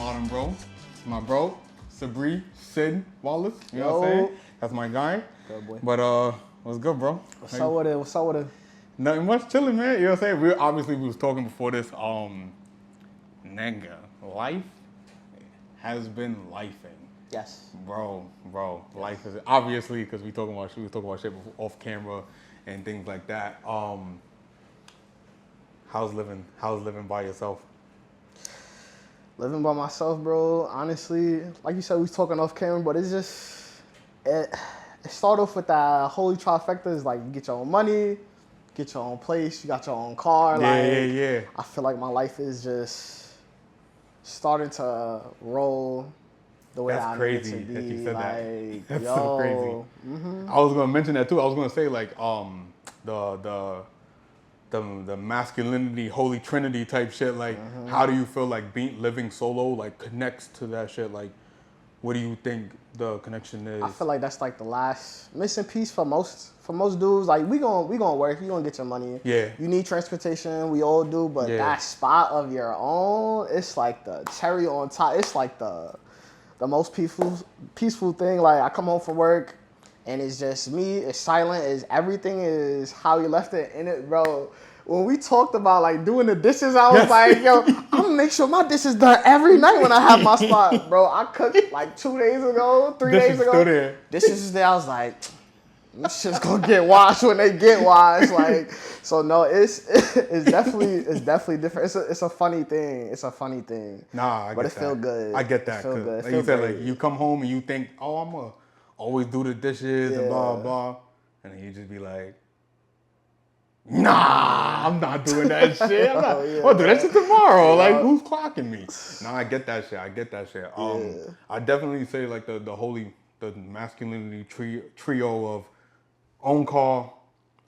Modern Bro. My bro, Sabri, Sid Wallace. You know what I'm saying? That's my guy. Good boy. But what's good, bro? What's up with it? What's up with it? Nothing much, chilling, man. You know what I'm saying? We was talking before this. Nigga, life has been lifing. Yes. Bro, life is obviously because we was talking about shit off camera and things like that. How's living by yourself? Living by myself, bro. Honestly, like you said, we was talking off camera, but it's just it started off with that holy trifecta. Is like you get your own money, get your own place, you got your own car. Yeah. I feel like my life is just starting to roll the way I need it to be. That you said like, that. That's yo, so crazy. Mm-hmm. I was gonna mention that too. I was gonna say like the masculinity, holy trinity type shit. Like, how do you feel like living solo like connects to that shit? Like, what do you think the connection is? I feel like that's like the last missing piece for most dudes. Like we gonna work, you gonna get your money. Yeah. You need transportation, we all do, but that spot of your own, it's like the cherry on top. It's like the most peaceful thing. Like I come home from work and it's just me, it's silent, everything is how you left it in it, bro. When we talked about like doing the dishes, I was like, yo, I'm gonna make sure my dishes done every night when I have my spot, bro. I cooked like 2 days ago, 3 days ago. Still there. Dishes is there. I was like, this shit's gonna get washed when they get washed. Like, so no, it's definitely different. It's a funny thing. It's a funny thing. Nah, but it feel good. I get that. It feel good. Like you said, like you come home and you think, oh, I'm gonna always do the dishes and blah blah, and then you just be like, nah, I'm not doing that shit. I'll do that shit tomorrow. Like, who's clocking me? Nah, I get that shit. I definitely say like the masculinity trio of own car,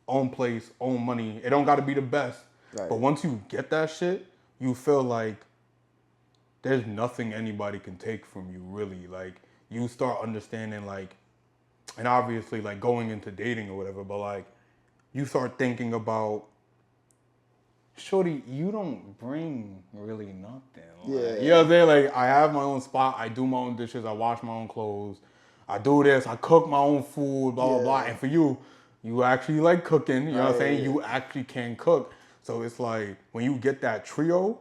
own place, own money. It don't got to be the best, but once you get that shit, you feel like there's nothing anybody can take from you, really. Like, you start understanding, like, and obviously, like, going into dating or whatever, but, like, you start thinking about, shorty, you don't bring really nothing. Like, you know what I'm saying? Like, I have my own spot. I do my own dishes. I wash my own clothes. I do this. I cook my own food, blah, blah, blah. And for you, you actually like cooking. You know what I'm saying? You actually can cook. So it's like, when you get that trio,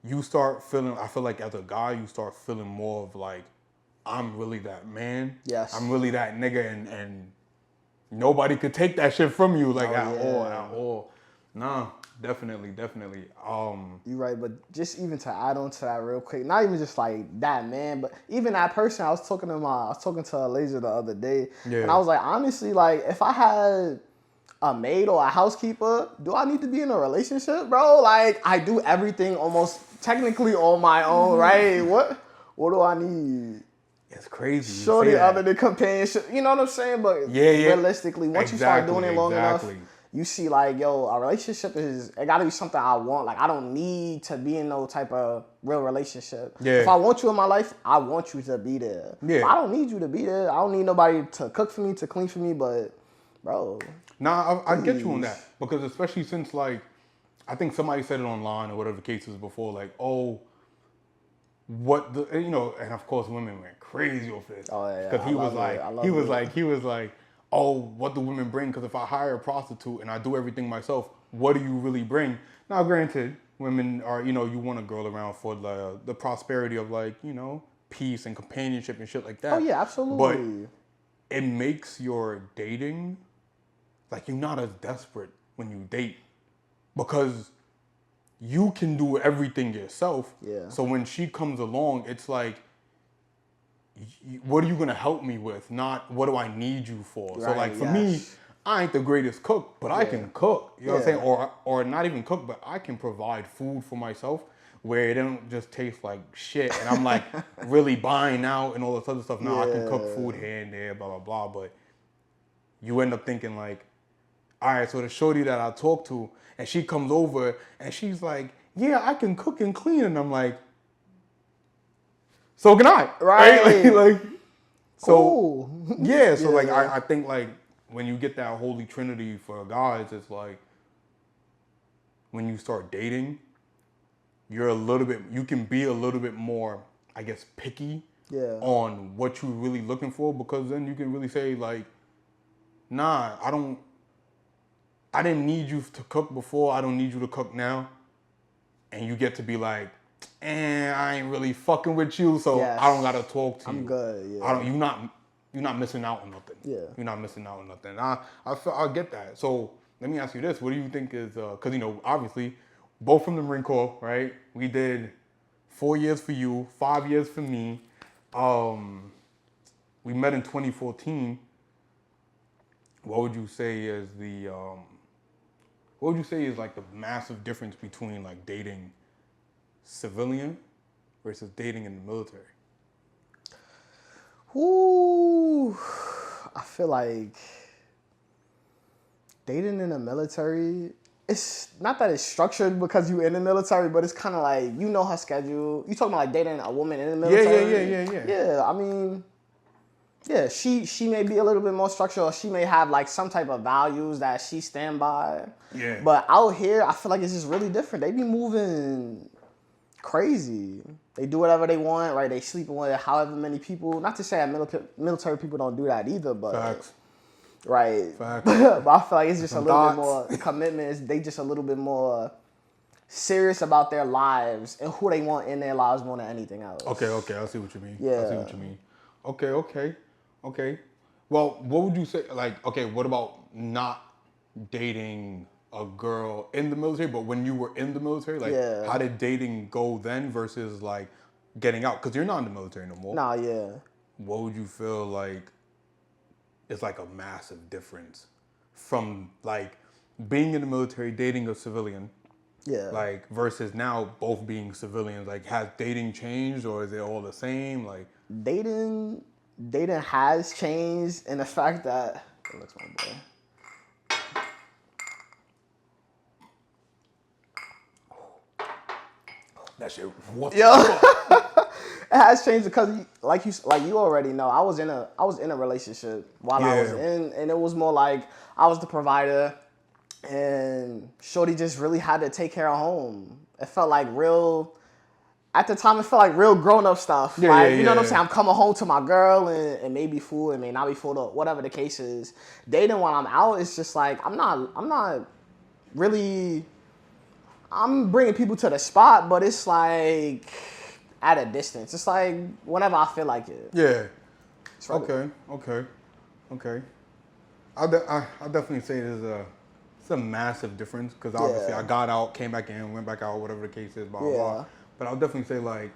you start feeling, I feel like as a guy, you start feeling more of like, I'm really that man. Yes. I'm really that nigga, and nobody could take that shit from you, like, at all. Nah, definitely. You're right, but just even to add on to that real quick, not even just like that man, but even that person. I was talking to a lady the other day, and I was like, honestly, like, if I had a maid or a housekeeper, do I need to be in a relationship, bro? Like, I do everything almost technically on my own, right? What do I need? It's crazy. Shorty other than companionship, you know what I'm saying? But realistically, once you start doing it long enough, you see like, yo, a relationship it gotta be something I want. Like, I don't need to be in no type of real relationship. Yeah. If I want you in my life, I want you to be there. Yeah. I don't need you to be there. I don't need nobody to cook for me, to clean for me, but bro. Nah, I get you on that. Because especially since, like, I think somebody said it online or whatever the case was before, like, oh, what the, you know, and of course women went crazy off this. Oh yeah. Because he was like, oh, what do women bring? Because if I hire a prostitute and I do everything myself, what do you really bring? Now, granted, women are, you know, you want a girl around for the prosperity of, like, you know, peace and companionship and shit like that. Oh yeah, absolutely. But it makes your dating, like, you're not as desperate when you date because you can do everything yourself. Yeah. So when she comes along, it's like, what are you gonna help me with? Not what do I need you for? Right, so like for me, I ain't the greatest cook, but I can cook. You know what I'm saying? Or not even cook, but I can provide food for myself where it don't just taste like shit and I'm like really buying out and all this other stuff. Now I can cook food here and there, blah blah blah. But you end up thinking like, all right, so the shorty that I talk to, and she comes over and she's like, yeah, I can cook and clean. And I'm like, so can I. Right? Like so, cool. Yeah, so like, I think like when you get that holy trinity for guys, it's like, when you start dating, you can be a little bit more, I guess, picky on what you're really looking for, because then you can really say like, nah, I didn't need you to cook before, I don't need you to cook now. And you get to be like, I ain't really fucking with you, so I don't gotta talk to you. I'm good, yeah. You're not missing out on nothing. Yeah. You're not missing out on nothing. I get that. So let me ask you this. What do you think is, because, obviously, both from the Marine Corps, right? We did 4 years for you, 5 years for me. We met in 2014. What would you say is like the massive difference between like dating civilian versus dating in the military? Ooh, I feel like dating in the military, it's not that it's structured because you in the military, but it's kind of like, you know her schedule. You talking about like dating a woman in the military? Yeah. Yeah, I mean, yeah, she may be a little bit more structured, or she may have like some type of values that she stand by. Yeah. But out here, I feel like it's just really different. They be moving crazy. They do whatever they want, right? They sleeping with however many people. Not to say that military people don't do that either, but Facts. Right. Facts. But I feel like it's just a little bit more commitment. They just a little bit more serious about their lives and who they want in their lives more than anything else. Okay, I see what you mean. Yeah. I see what you mean. Okay. Well, what would you say, like, okay, what about not dating a girl in the military, but when you were in the military, like, how did dating go then versus, like, getting out? Because you're not in the military no more. Nah, yeah. What would you feel like is, like, a massive difference from, like, being in the military, dating a civilian, like, versus now both being civilians? Like, has dating changed, or is it all the same? Like, dating has changed in the fact that, oh, looks my boy. that shit. What? Yo, it has changed because, like you already know, I was in a relationship while I was in, and it was more like I was the provider, and shorty just really had to take care of home. It felt like real. At the time, it felt like real grown-up stuff. You know what I'm saying? I'm coming home to my girl, and it may be full, it may not be full, or whatever the case is. Dating while I'm out, it's just like, I'm not really, I'm bringing people to the spot, but it's like at a distance. It's like whenever I feel like it. Yeah. Okay. I'll definitely say it's a massive difference, because obviously I got out, came back in, went back out, whatever the case is, blah, blah, blah. But I'll definitely say, like,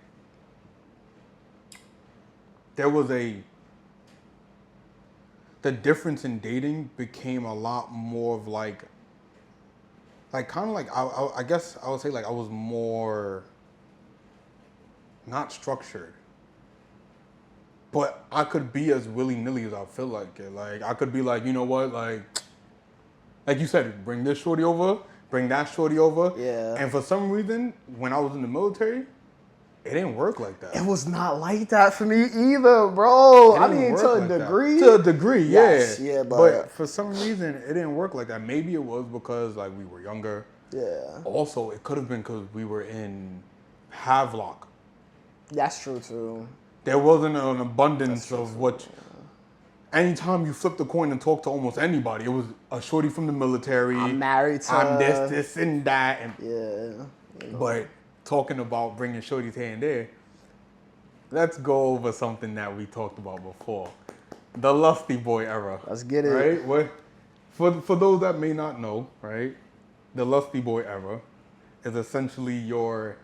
the difference in dating became a lot more of like kind of like, I guess I would say, like, I was more not structured, but I could be as willy-nilly as I feel like it. Like, I could be like, you know what, like you said, bring this shorty over, bring that shorty over. Yeah. And for some reason, when I was in the military, it didn't work like that. It was not like that for me either, bro. I mean, to a degree. To a degree, yes, yeah. But for some reason, it didn't work like that. Maybe it was because, like, we were younger. Yeah. Also, it could have been because we were in Havelock. That's true, too. There wasn't an abundance of what... Anytime you flip the coin and talk to almost anybody, it was a shorty from the military. I'm married to... I'm this, and that. And, yeah. But talking about bringing shorties here and there, let's go over something that we talked about before. The lusty boy era. Let's get it. Right? What, for those that may not know, right? The lusty boy era is essentially your...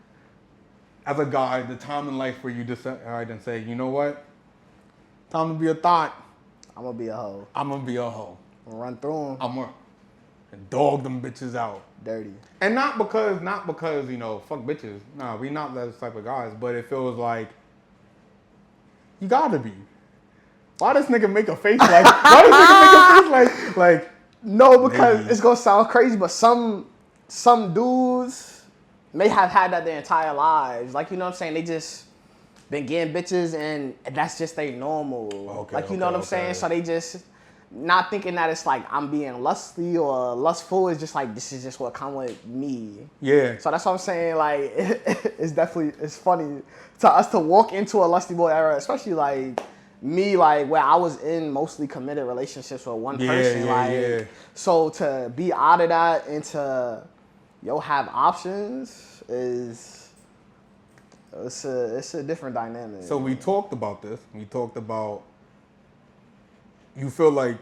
As a guy, the time in life where you decide and say, you know what? Time to be a thought. I'm gonna be a hoe. I'm gonna be a hoe. I'm gonna run through them. I'm gonna dog them bitches out. Dirty. And not because, you know, fuck bitches. Nah, we not those type of guys. But it feels like you gotta be. Why does nigga make a face like? Why does nigga make a face like? No, because maybe. It's gonna sound crazy, but some dudes may have had that their entire lives. Like, you know what I'm saying? They just been getting bitches, and that's just their normal. Okay, like, you know what I'm saying? So they just not thinking that it's like I'm being lusty or lustful. It's just like, this is just what comes with me. Yeah. So that's what I'm saying. Like, it's funny to us to walk into a lusty boy era, especially like me, like where I was in mostly committed relationships with one person. So to be out of that and to have options it's a different dynamic. So we talked about this. We talked about you feel like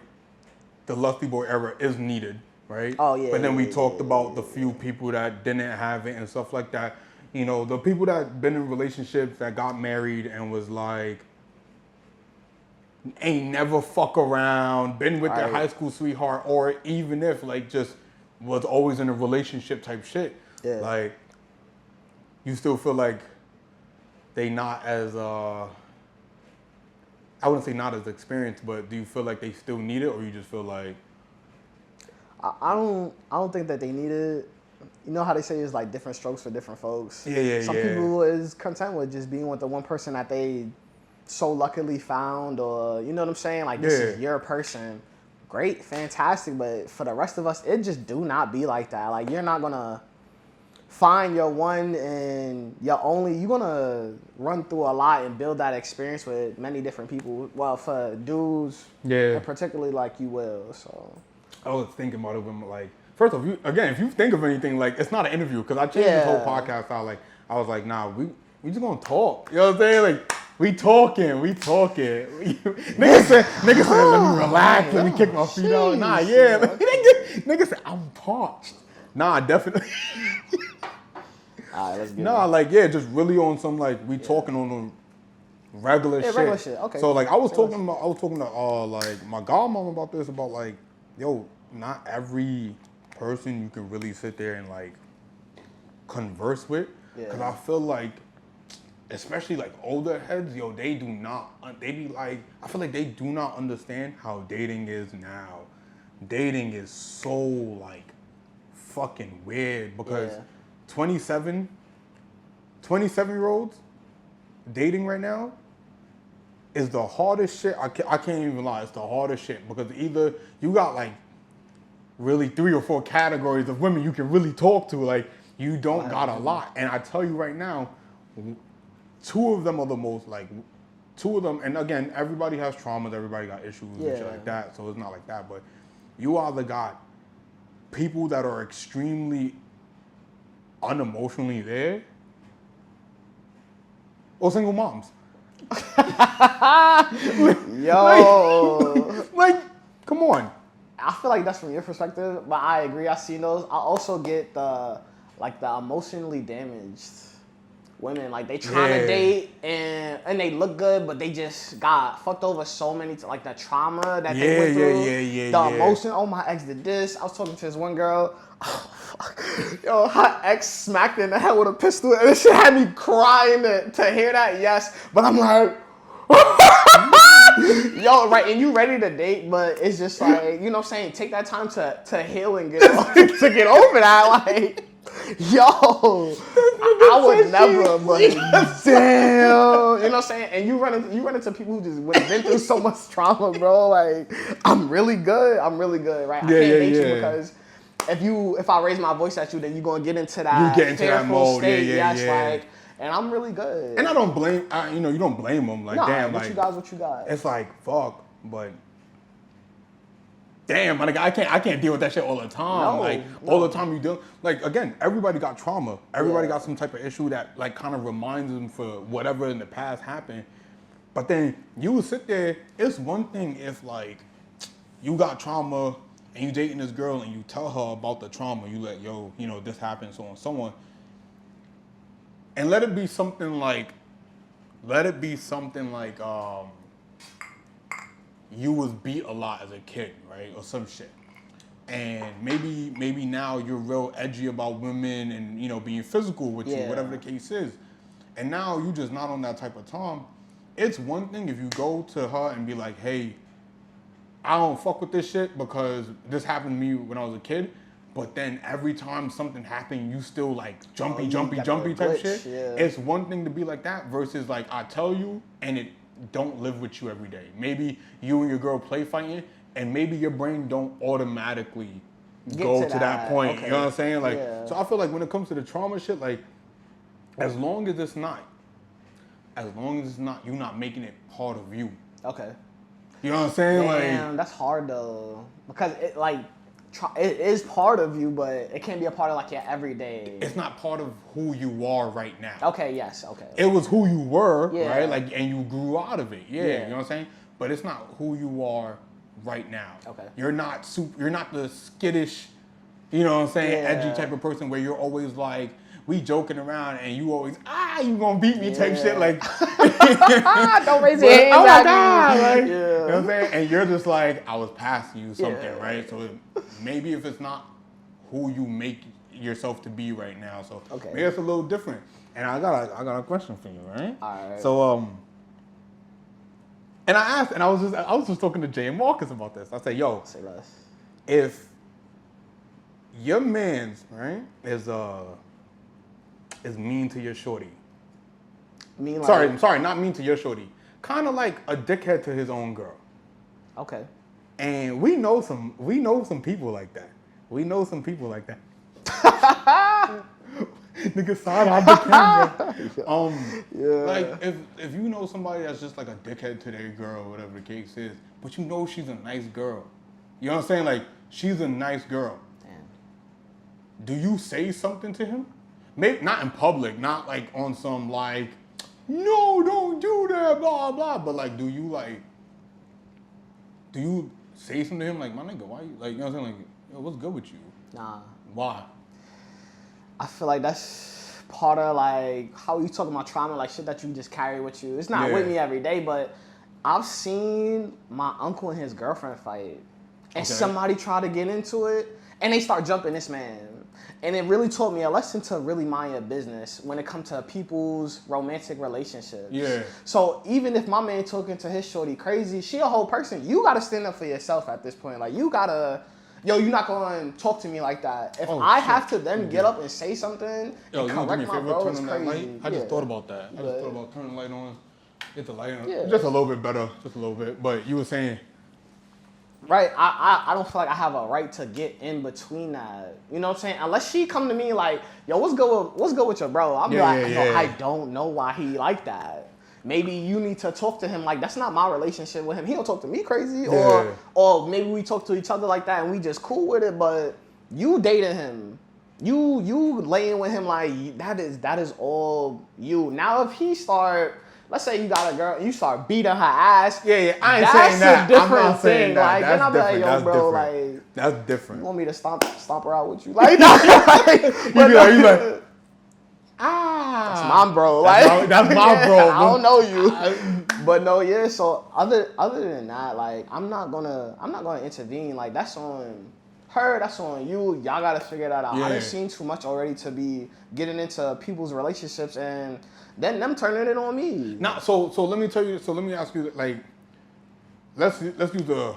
the lusty boy era is needed, right? Oh yeah. But then we talked about the few people that didn't have it and stuff like that. You know, the people that been in relationships that got married and was like, ain't never fuck around, been with their high school sweetheart, or even if like just was always in a relationship type shit. Yeah. Like, you still feel like they not as I wouldn't say not as experienced, but do you feel like they still need it, or you just feel like I don't think that they need it. You know how they say it's like different strokes for different folks. Some people is content with just being with the one person that they so luckily found, or you know what I'm saying? Like, this is your person. Great, fantastic, but for the rest of us, it just do not be like that. Like, you're not gonna find your one and your only. You're gonna run through a lot and build that experience with many different people. Well, for dudes, and particularly like you will. So I was thinking about it when, like, first off, if you think of anything, like, it's not an interview, because I changed this whole podcast out. Like, I was like, nah, we just gonna talk. You know what I'm saying? Like, we talking. Nigga said, let me relax, let me kick my feet out. Nah, nigga said, I'm parched. Nah, definitely. All right, let's get it. Just really on some, like, we talking on the regular shit. Regular shit, okay. So, like, I was talking to, like, my godmom about this, about, like, yo, not every person you can really sit there and, like, converse with. Because I feel like, especially like older heads, they be like, I feel like they do not understand how dating is now. Dating is so like fucking weird, because 27-year-olds dating right now is the hardest shit. I can't even lie, it's the hardest shit, because either you got like really 3 or 4 categories of women you can really talk to, like you don't got a lot. And I tell you right now, 2 of them are the most, like, 2 of them, and again, everybody has traumas, everybody got issues and shit like that, so it's not like that, but you either got people that are extremely unemotionally there, or single moms. Yo. Like, come on. I feel like that's from your perspective, but I agree, I've seen those. I also get the emotionally damaged women, like they trying to date and they look good, but they just got fucked over so many like the trauma that they went through. The emotion. Oh, my ex did this. I was talking to this one girl. Oh, fuck. Yo, her ex smacked her in the head with a pistol, and this shit had me crying to hear that. Yes, but I'm like, yo, right, and you ready to date, but it's just like, you know what I'm saying? Take that time to heal and get over that, like. Yo, I would never, but damn, you know what I'm saying? And you run into people who just been through so much trauma, bro. Like, I'm really good, right? I can't date you because if I raise my voice at you, then you're gonna get into that fearful state. Like, and I'm really good. And I don't blame, you don't blame them. Like, damn, what like, you got is what you got. It's like, fuck, but. Damn, my nigga, I can't deal with that shit all the time. All the time you do. Like, again, everybody got trauma. Everybody got some type of issue that, like, kind of reminds them for whatever in the past happened. But then you would sit there, it's one thing if, like, you got trauma and you dating this girl and you tell her about the trauma. You let, this happened, so on and so on. And let it be something like, you was beat a lot as a kid, right? Or some shit. And maybe now you're real edgy about women and, being physical with you, whatever the case is. And now you just not on that type of time. It's one thing if you go to her and be like, hey, I don't fuck with this shit because this happened to me when I was a kid. But then every time something happened, you still like jumpy type shit. Yeah. It's one thing to be like that versus like I tell you and it don't live with you every day. Maybe you and your girl play fighting and maybe your brain don't automatically go to that point. Okay. You know what I'm saying? Like, so I feel like when it comes to the trauma shit, like, as long as it's not, you're not making it part of you. Okay. You know what I'm saying? Damn, that's hard though, because it is part of you, but it can't be a part of like your everyday. It's not part of who you are right now. Okay. Yes. Okay. It was who you were, right? Like, and you grew out of it. Yeah. You know what I'm saying? But it's not who you are right now. Okay. You're not the skittish, you know what I'm saying, edgy type of person where you're always like, we joking around and you always, you gonna beat me type shit. Like, don't raise your hands. Oh my God. Like, you know what I'm saying? And you're just like, I was past you something, right? So maybe if it's not who you make yourself to be right now, so maybe it's a little different. And I got a question for you, right? All right. So, and I asked, and I was just talking to Jay and Marcus about this. I said, yo, say less. If your man's, right, is mean to your shorty. Sorry, not mean to your shorty. Kind of like a dickhead to his own girl. Okay. And we know some people like that. Nigga side on the camera. Like if you know somebody that's just like a dickhead to their girl, whatever the case is, but you know she's a nice girl. You know what I'm saying? Like, she's a nice girl. Damn. Do you say something to him? Maybe not in public, not like on some like, no, don't do that, blah blah. But like, do you say something to him like, my nigga, why you like, you know what I'm saying? Like, yo, what's good with you? Nah. Why? I feel like that's part of like how you talking about trauma, like shit that you just carry with you. It's not with me every day, but I've seen my uncle and his girlfriend fight, and somebody try to get into it, and they start jumping this man. And it really taught me a lesson to really mind your business when it comes to people's romantic relationships. Yeah. So even if my man talking to his shorty crazy, she a whole person. You gotta stand up for yourself at this point. Like, you gotta, you're not gonna talk to me like that. If I have to then get up and say something and correct my bro, it's crazy. I just thought about that. I just thought about turning the light on, get the light on. Just a little bit better, just a little bit. But you were saying. Right, I don't feel like I have a right to get in between that. You know what I'm saying? Unless she come to me like, yo, what's good with your bro? I'll be I don't know why he like that. Maybe you need to talk to him like, that's not my relationship with him. He don't talk to me crazy, or maybe we talk to each other like that and we just cool with it. But you dating him, you laying with him like that is all you. Now if he start. Let's say you got a girl, you start beating her ass. I ain't saying that. That's a different thing. That. Like, then I'll be like, yo, bro, like, that's different. You want me to stomp her out with you? Like, no, you like, that's my bro. That's my bro. I don't know you, but no, So other than that, like, I'm not gonna intervene. Like, that's on her. That's on you. Y'all gotta figure that out. I done seen too much already to be getting into people's relationships and then them turning it on me. Now, so let me tell you. So let me ask you, like, let's use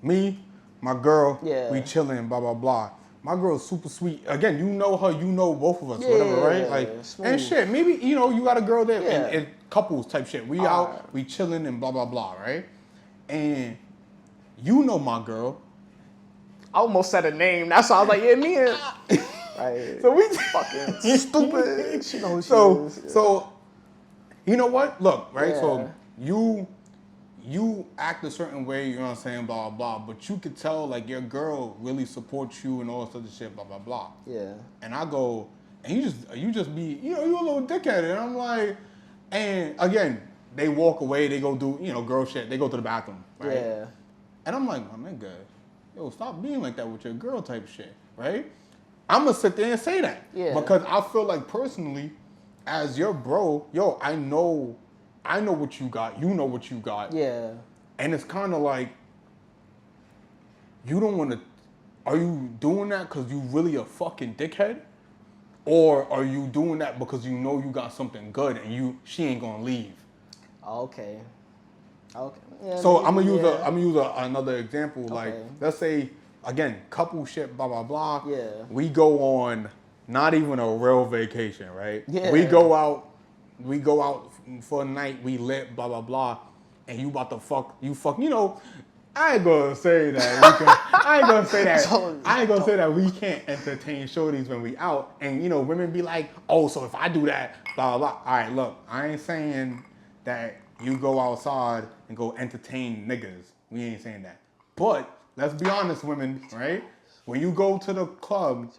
me, my girl. We chilling, blah blah blah. My girl's super sweet. Again, you know her. You know both of us, whatever, right? Like, smooth. And shit. Maybe you got a girl there and couples type shit. We out, we chilling and blah blah blah, right? And you know my girl. I almost said a name. That's why I was like, me and. Right. So we fucking stupid. She knows who she is. So, you know what? Look, right? So you act a certain way, you know what I'm saying, blah, blah, blah. But you could tell, like, your girl really supports you and all this other shit, blah, blah, blah. Yeah. And I go, and you just be, you a little dickhead. And I'm like, and again, they walk away, they go do, girl shit. They go to the bathroom, right? Yeah. And I'm like, my nigga, yo, stop being like that with your girl type shit, right? I'm going to sit there and say that. Yeah. Because I feel like personally, as your bro, yo, I know what you got. You know what you got. Yeah. And it's kind of like, you don't want to, are you doing that because you really a fucking dickhead? Or are you doing that because you know you got something good and she ain't going to leave? Okay. Yeah, so I'm going to use another example. Okay. Like, let's say, again, couple shit, blah, blah, blah. Yeah. We go on not even a real vacation, right? Yeah. We go out for a night, we lit, blah, blah, blah, and you about to fuck, I ain't gonna say that we can. I ain't gonna say that. So- I ain't gonna say that we can't entertain shorties when we out. And you know, women be like, "Oh, so if I do that, blah blah." All right, look, I ain't saying that you go outside and go entertain niggas. We ain't saying that. But let's be honest, women, right? When you go to the club,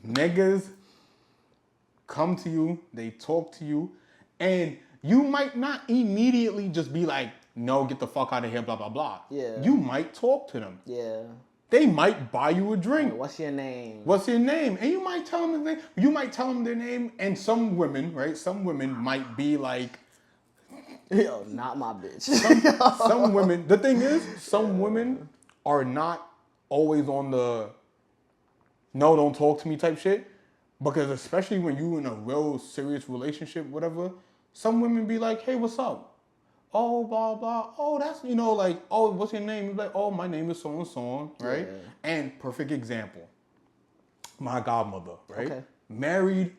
niggas come to you, they talk to you, and you might not immediately just be like, no, get the fuck out of here, blah, blah, blah. Yeah. You might talk to them. Yeah. They might buy you a drink. Hey, what's your name? What's your name? And you might tell them their name, and some women, right? Some women might be like, Yo, not my bitch. some women, the thing is, some women are not always on the no, don't talk to me type shit. Because especially when you in a real serious relationship, whatever, some women be like, hey, what's up? Oh, blah, blah. Oh, that's, you know, like, oh, what's your name? You're like, oh, my name is so-and-so, right? Yeah. And perfect example, my godmother, right? Okay. Married,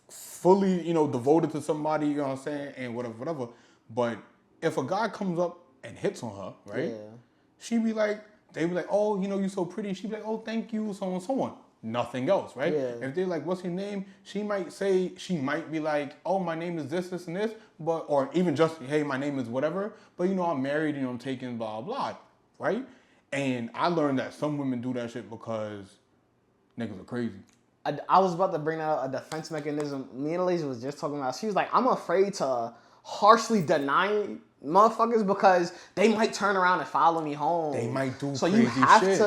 fully, you know, devoted to somebody, you know what I'm saying, and whatever. But if a guy comes up and hits on her, right? Yeah. She be like, they be like, oh, you know, you're so pretty. She be like, oh, thank you, so and so on. Nothing else, right? Yeah. If they're like, what's your name? She might be like, oh, my name is this, and this, but, or even just, hey, my name is whatever, but you know, I'm married, you know, I'm taking blah, blah, right? And I learned that some women do that shit because niggas are crazy. I was about to bring out a defense mechanism. Me and Elise was just talking about. She was like, I'm afraid to harshly deny motherfuckers because they might turn around and follow me home. They might do so crazy you have shit.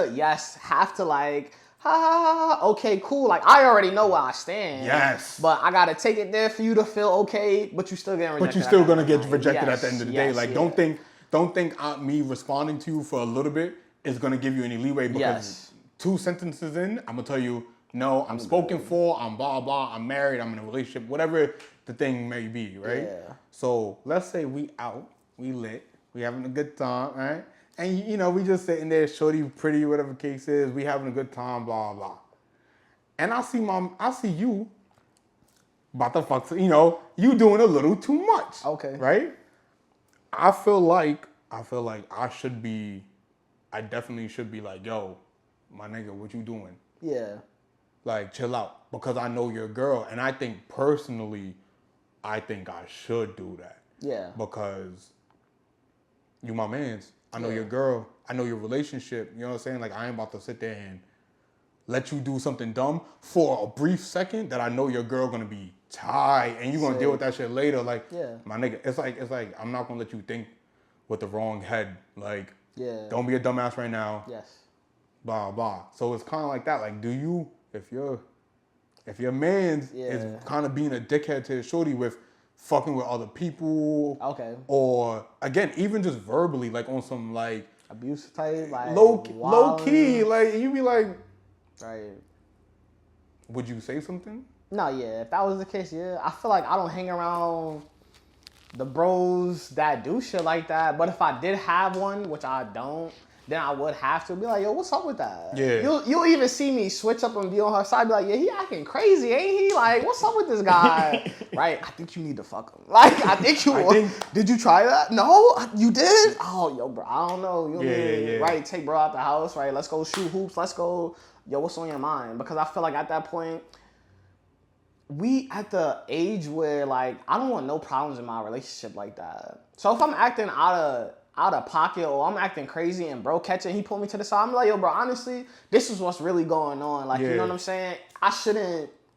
have to like, ha ha ha, okay, cool. Like I already know where I stand. Yes. But I gotta take it there for you to feel okay. But you still getting rejected. But you're still gonna get rejected Yes, at the end of the day. Like, yeah. don't think me responding to you for a little bit is gonna give you any leeway because 2 sentences in, I'm gonna tell you, no, I'm spoken for, I'm blah blah, I'm married, I'm in a relationship, whatever the thing may be, right? Yeah. So let's say we out, we lit, we having a good time, right? And you know, we just sitting there, shorty, pretty, whatever case is, we having a good time, blah blah. And I see you about to fuck, you know, you doing a little too much. Okay. Right? I feel like I definitely should be like, yo, my nigga, what you doing? Yeah. Like, chill out. Because I know you're a girl. And I think personally, I should do that. Yeah. Because you my mans. I know Yeah. your girl. I know your relationship. You know what I'm saying? Like, I ain't about to sit there and let you do something dumb for a brief second that I know your girl gonna be tired and you gonna deal with that shit later. Like, my nigga, it's like I'm not gonna let you think with the wrong head. Like, don't be a dumbass right now. Yes. Blah blah. So it's kind of like that. Like, do you, if your man is kind of being a dickhead to his shorty with fucking with other people, or again, even just verbally, like on some like abuse type, like low key, like you be like, right? Would you say something? No, yeah. If that was the case, yeah. I feel like I don't hang around the bros that do shit like that. But if I did have one, which I don't, then I would have to be like, yo, what's up with that? Yeah. You'll even see me switch up and be on her side, be like, yeah, he acting crazy, ain't he? Like, what's up with this guy? Right? I think you need to fuck him. Like, I think did you try that? No, you did? Oh, yo, bro, I don't know. You right? Take bro out the house, right? Let's go shoot hoops. Let's go. Yo, what's on your mind? Because I feel like at that point, we at the age where like I don't want no problems in my relationship like that. So if I'm acting out of pocket or I'm acting crazy and bro catch it, he pulled me to the side, I'm like, yo, bro, honestly, this is what's really going on. Like, you know what I'm saying?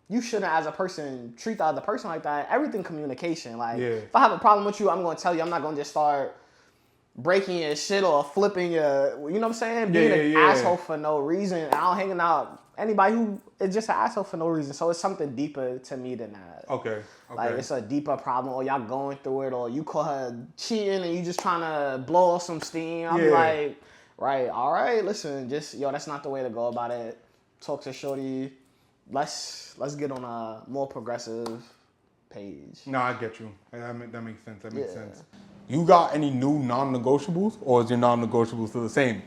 You shouldn't as a person treat the other person like that. Everything communication. Like, if I have a problem with you, I'm going to tell you. I'm not going to just start breaking your shit or flipping your, you know what I'm saying? Being an asshole for no reason. I don't hang out anybody who is just an asshole for no reason. So it's something deeper to me than that. Okay. Like, it's a deeper problem, or y'all going through it, or you call her cheating and you just trying to blow off some steam. I'll be like, right, all right, listen, just, yo, that's not the way to go about it. Talk to shorty. Let's get on a more progressive page. No, I get you. That makes sense. That makes sense. You got any new non-negotiables, or is your non-negotiables still the same?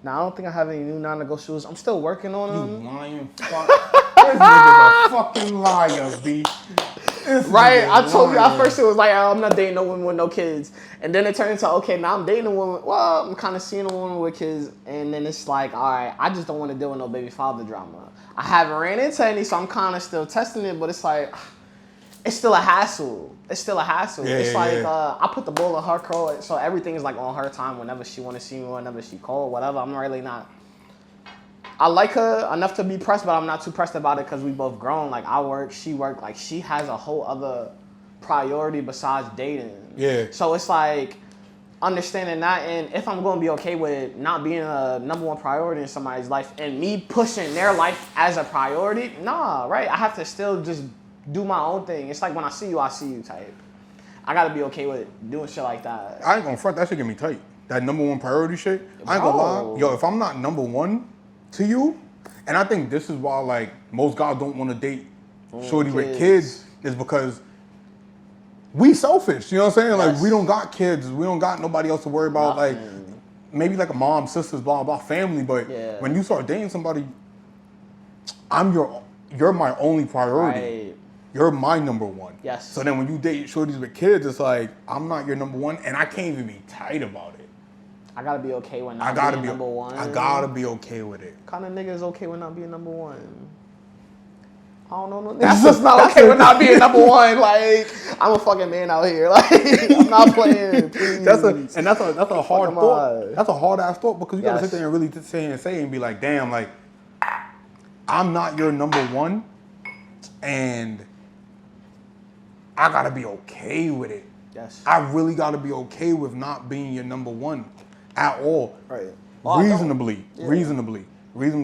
Now, I don't think I have any new non-negotiables. I'm still working on them. You lying fuck. This nigga's a fucking liar, B. Right? I told you at first it was like, oh, I'm not dating no woman with no kids. And then it turned into, okay, now I'm dating a woman. Well, I'm kind of seeing a woman with kids. And then it's like, all right, I just don't want to deal with no baby father drama. I haven't ran into any, so I'm kind of still testing it. But it's like, it's still a hassle. It's still a hassle. Yeah, it's like, I put the ball in her court, so everything is like on her time whenever she want to see me, whenever she call, whatever. I'm really not. I like her enough to be pressed, but I'm not too pressed about it because we both grown. Like, I work, she work. Like, she has a whole other priority besides dating. Yeah. So it's like understanding that, and if I'm going to be okay with not being a number one priority in somebody's life and me pushing their life as a priority, nah, right? I have to still just do my own thing. It's like when I see you type. I got to be okay with doing shit like that. I ain't gonna front, that shit get me tight. That number one priority shit. I ain't gonna lie. Yo, if I'm not number one to you, and I think this is why like most guys don't want to date shorty with kids, is because we selfish. You know what I'm saying? Like, we don't got kids. We don't got nobody else to worry about. Like, maybe like a mom, sisters, blah, blah, family. But when you start dating somebody, you're my only priority. Right. You're my number one. Yes. So then when you date shorties with kids, it's like, I'm not your number one, and I can't even be tight about it. I gotta be okay with not being number one. I gotta be okay with it. What kind of nigga is okay with not being number one? I don't know no niggas that's not okay with not being number one. Like, I'm a fucking man out here. Like, I'm not playing. Please. That's a hard thought. That's a hard ass thought, because you gotta sit there and really say and be like, damn, like, I'm not your number one, and I gotta be okay with it. Yes. I really gotta be okay with not being your number one at all. Right. Reasonably,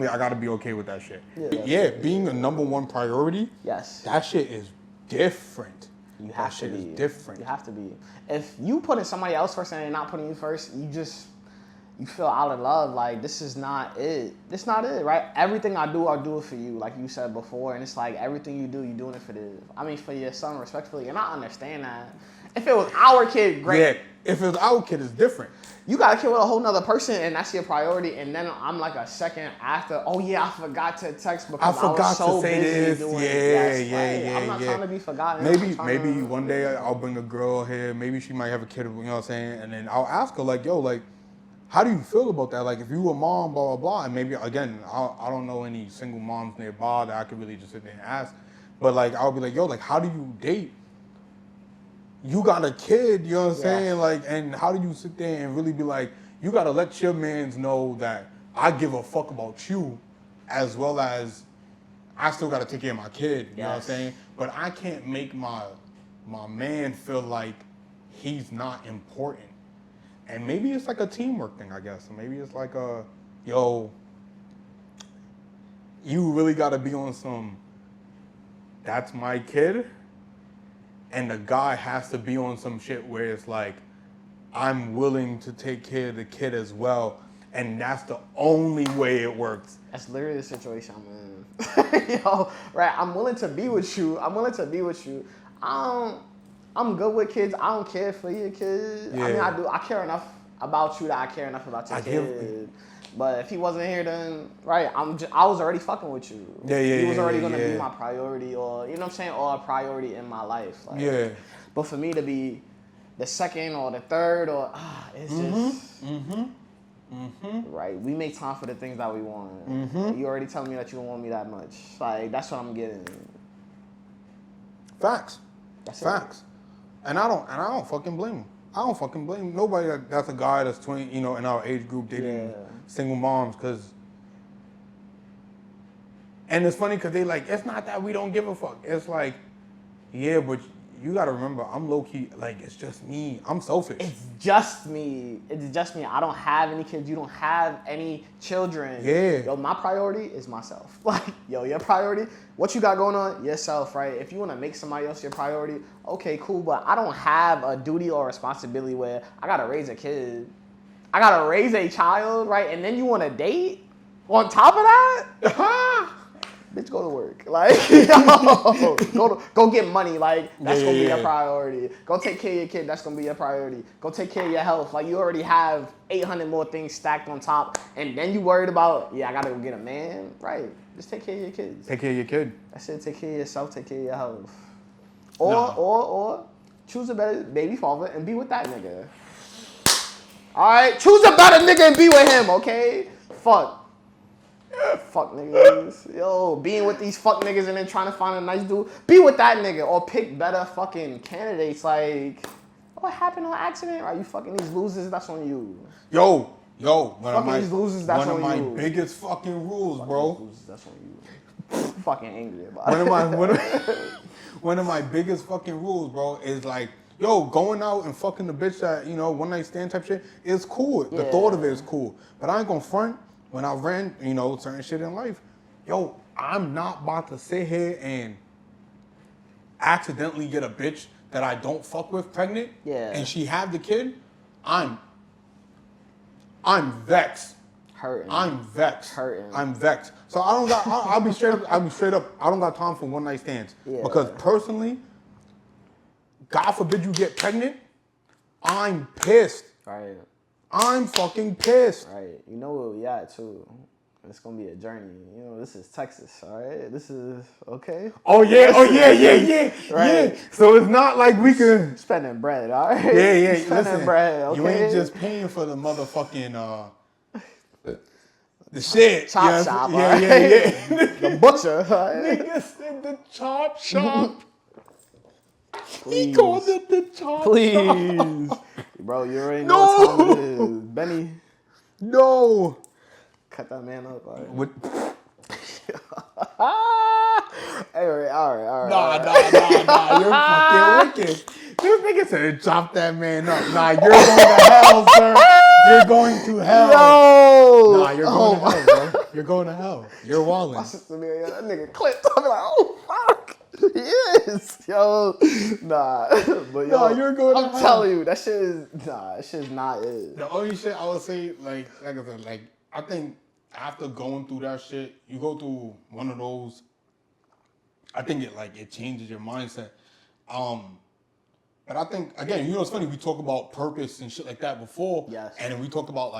I gotta be okay with that shit. Yeah, being a number one priority. Yes. That shit is different. You have to be. Is different. You have to be. If you putting somebody else first and they're not putting you first, you feel out of love. Like, this is not it. This not it, right? Everything I do it for you, like you said before. And it's like, everything you do, you're doing it for your son, respectfully. And I understand that. If it was our kid, great. Yeah, if it was our kid, it's different. You got a kid with a whole nother person, and that's your priority. And then I'm like a second after, oh yeah, I forgot to text because I was so busy doing it. I'm not trying to be forgotten. Maybe one day I'll bring a girl here. Maybe she might have a kid, you know what I'm saying? And then I'll ask her, like, yo, like, how do you feel about that? Like, if you were a mom, blah, blah, blah. And maybe, again, I don't know any single moms nearby that I could really just sit there and ask. But, like, I'll be like, yo, like, how do you date? You got a kid, you know what I'm saying? Like, and how do you sit there and really be like, you got to let your mans know that I give a fuck about you, as well as I still got to take care of my kid, you know what I'm saying? But I can't make my man feel like he's not important. And maybe it's like a teamwork thing, I guess. Maybe it's like yo, you really got to be on some, that's my kid. And the guy has to be on some shit where it's like, I'm willing to take care of the kid as well. And that's the only way it works. That's literally the situation I'm in. Yo, right? I'm willing to be with you. I'm good with kids. I don't care for your kid. Yeah. I mean, I do. I care enough about you that I care enough about your kid. But if he wasn't here, then I was already fucking with you. He was already gonna be my priority, or you know what I'm saying, or a priority in my life. Like, but for me to be the second or the third, or it's just right. We make time for the things that we want. You already telling me that you don't want me that much. Like, that's what I'm getting. Facts. Facts. And I don't fucking blame him. I don't fucking blame nobody that's a guy that's 20, in our age group dating single moms, and it's funny because they like, it's not that we don't give a fuck. It's like, yeah, but you gotta remember, I'm low key, like, it's just me. I'm selfish. It's just me. I don't have any kids. You don't have any children. Yeah. Yo, my priority is myself. Like, yo, your priority, what you got going on? Yourself, right? If you want to make somebody else your priority, okay, cool. But I don't have a duty or responsibility where I gotta raise a kid. I gotta raise a child, right? And then you want to date on top of that? Bitch, go to work. Like, yo, go get money. Like, that's gonna be your priority. Go take care of your kid. That's gonna be your priority. Go take care of your health. Like, you already have 800 more things stacked on top, and then you worried about, I gotta go get a man. Right? Just take care of your kids. Take care of your kid. That's it. Take care of yourself. Take care of your health. Or choose a better baby father and be with that nigga. Alright? Choose a better nigga and be with him, okay? Fuck niggas. Yo, being with these fuck niggas and then trying to find a nice dude. Be with that nigga or pick better fucking candidates. Like, what happened on accident? Are you fucking these losers? That's on you. Yo, one of these losers, that's on my you. biggest fucking rules, bro. These losers, that's on you. I'm fucking angry about One of my biggest fucking rules, bro, is like, yo, going out and fucking the bitch that, one night stand type shit is cool. The thought of it is cool. But I ain't gonna front when I ran, certain shit in life. Yo, I'm not about to sit here and accidentally get a bitch that I don't fuck with pregnant. Yeah. And she have the kid. I'm vexed. Hurting. I'm vexed. Hurting. I'm vexed. So I don't got. I'll be straight up. I don't got time for one night stands. Yeah. Because personally, God forbid you get pregnant, I'm pissed. Right. I'm fucking pissed. Right. You know where we at too. It's gonna be a journey. This is Texas, all right? This is okay. Oh yeah, Right. Yeah. So it's not like we can spending bread, all right? Yeah. Spending bread, okay? You ain't just paying for the motherfucking the shit. Chop shop, all yeah, right? yeah. The butcher, all right? Nigga said the chop shop. Please. He called it the chop Please. shop. Bro, you already know what time it is. Benny. No. Cut that man up, all right? What? All right. Nah. You're fucking wicked. This nigga said chop that man up. Nah, you're going to hell, sir. You're going to hell. No. Nah, you're going to hell, bro. You're going to hell. You're wildin'. My sister, man, that nigga clipped. I'm like, oh, fuck. He is. Yo. Nah. But yo, you're going to hell. I'm telling you, that shit is not it. The only shit I would say, like I said, I think after going through that shit, you go through one of those, I think it changes your mindset. But I think, again, it's funny, we talk about purpose and shit like that before. Yes. And then we talked about,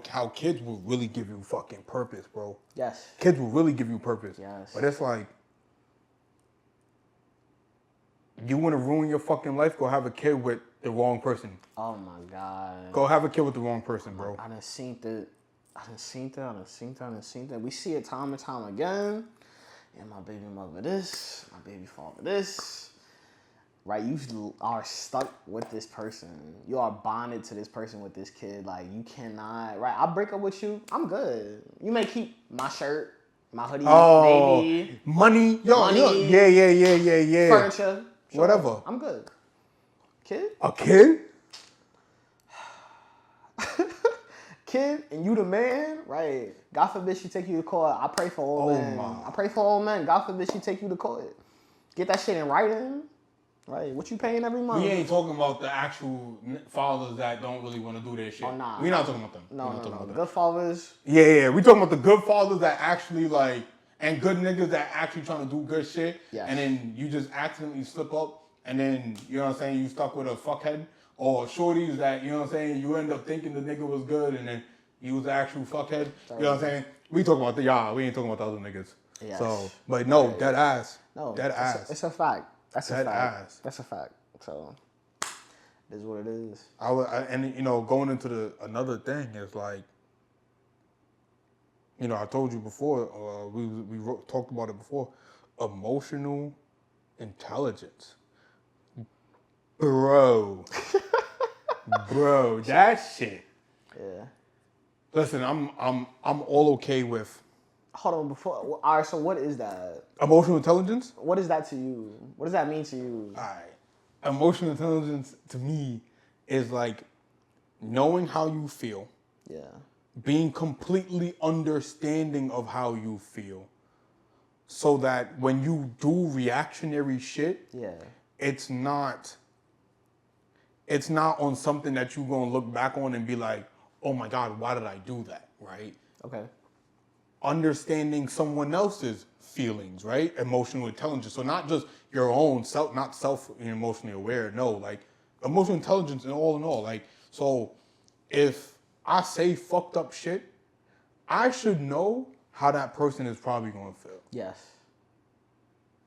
how kids will really give you fucking purpose, bro. Yes. Kids will really give you purpose. Yes. But it's like, you want to ruin your fucking life, go have a kid with the wrong person. Oh, my God. Go have a kid with the wrong person, bro. I done seen that. We see it time and time again. And my baby mother this, my baby father this. Right, you are stuck with this person. You are bonded to this person with this kid. Like, you cannot, right, I break up with you, I'm good. You may keep my shirt, my hoodie, baby. Money. Yeah. Furniture. Sure. Whatever. I'm good. Kid? A kid? Kid, and you the man, right? God forbid she take you to court. I pray for all men. I pray for all men. God forbid she take you to court. Get that shit in writing. Right, what you paying every month? We ain't talking about the actual fathers that don't really want to do their shit. Oh, nah. We're not talking about them. No. Good fathers. Yeah. We talking about the good fathers that actually and good niggas that actually trying to do good shit. Yes. And then you just accidentally slip up, and then, you stuck with a fuckhead. Or shorties that, you end up thinking the nigga was good, and then he was the actual fuckhead. You know what I'm saying? We talking about we ain't talking about the other niggas. Yes. So, but no, dead ass. No, dead ass. It's a fact. That's a fact. Ass. That's a fact. So, it is what it is. Going into another thing is I told you before, we talked about it before, emotional intelligence. Bro, that shit. Yeah. Listen, I'm all okay with. Hold on, all right, so what is that? Emotional intelligence? What is that to you? What does that mean to you? All right. Emotional intelligence to me is knowing how you feel. Yeah. Being completely understanding of how you feel. So that when you do reactionary shit, it's not on something that you're going to look back on and be like, oh my God, why did I do that, right? Okay. Understanding someone else's feelings, right? Emotional intelligence. So not just your own self, not emotionally aware. No, emotional intelligence and all in all. So if I say fucked up shit, I should know how that person is probably going to feel. Yes.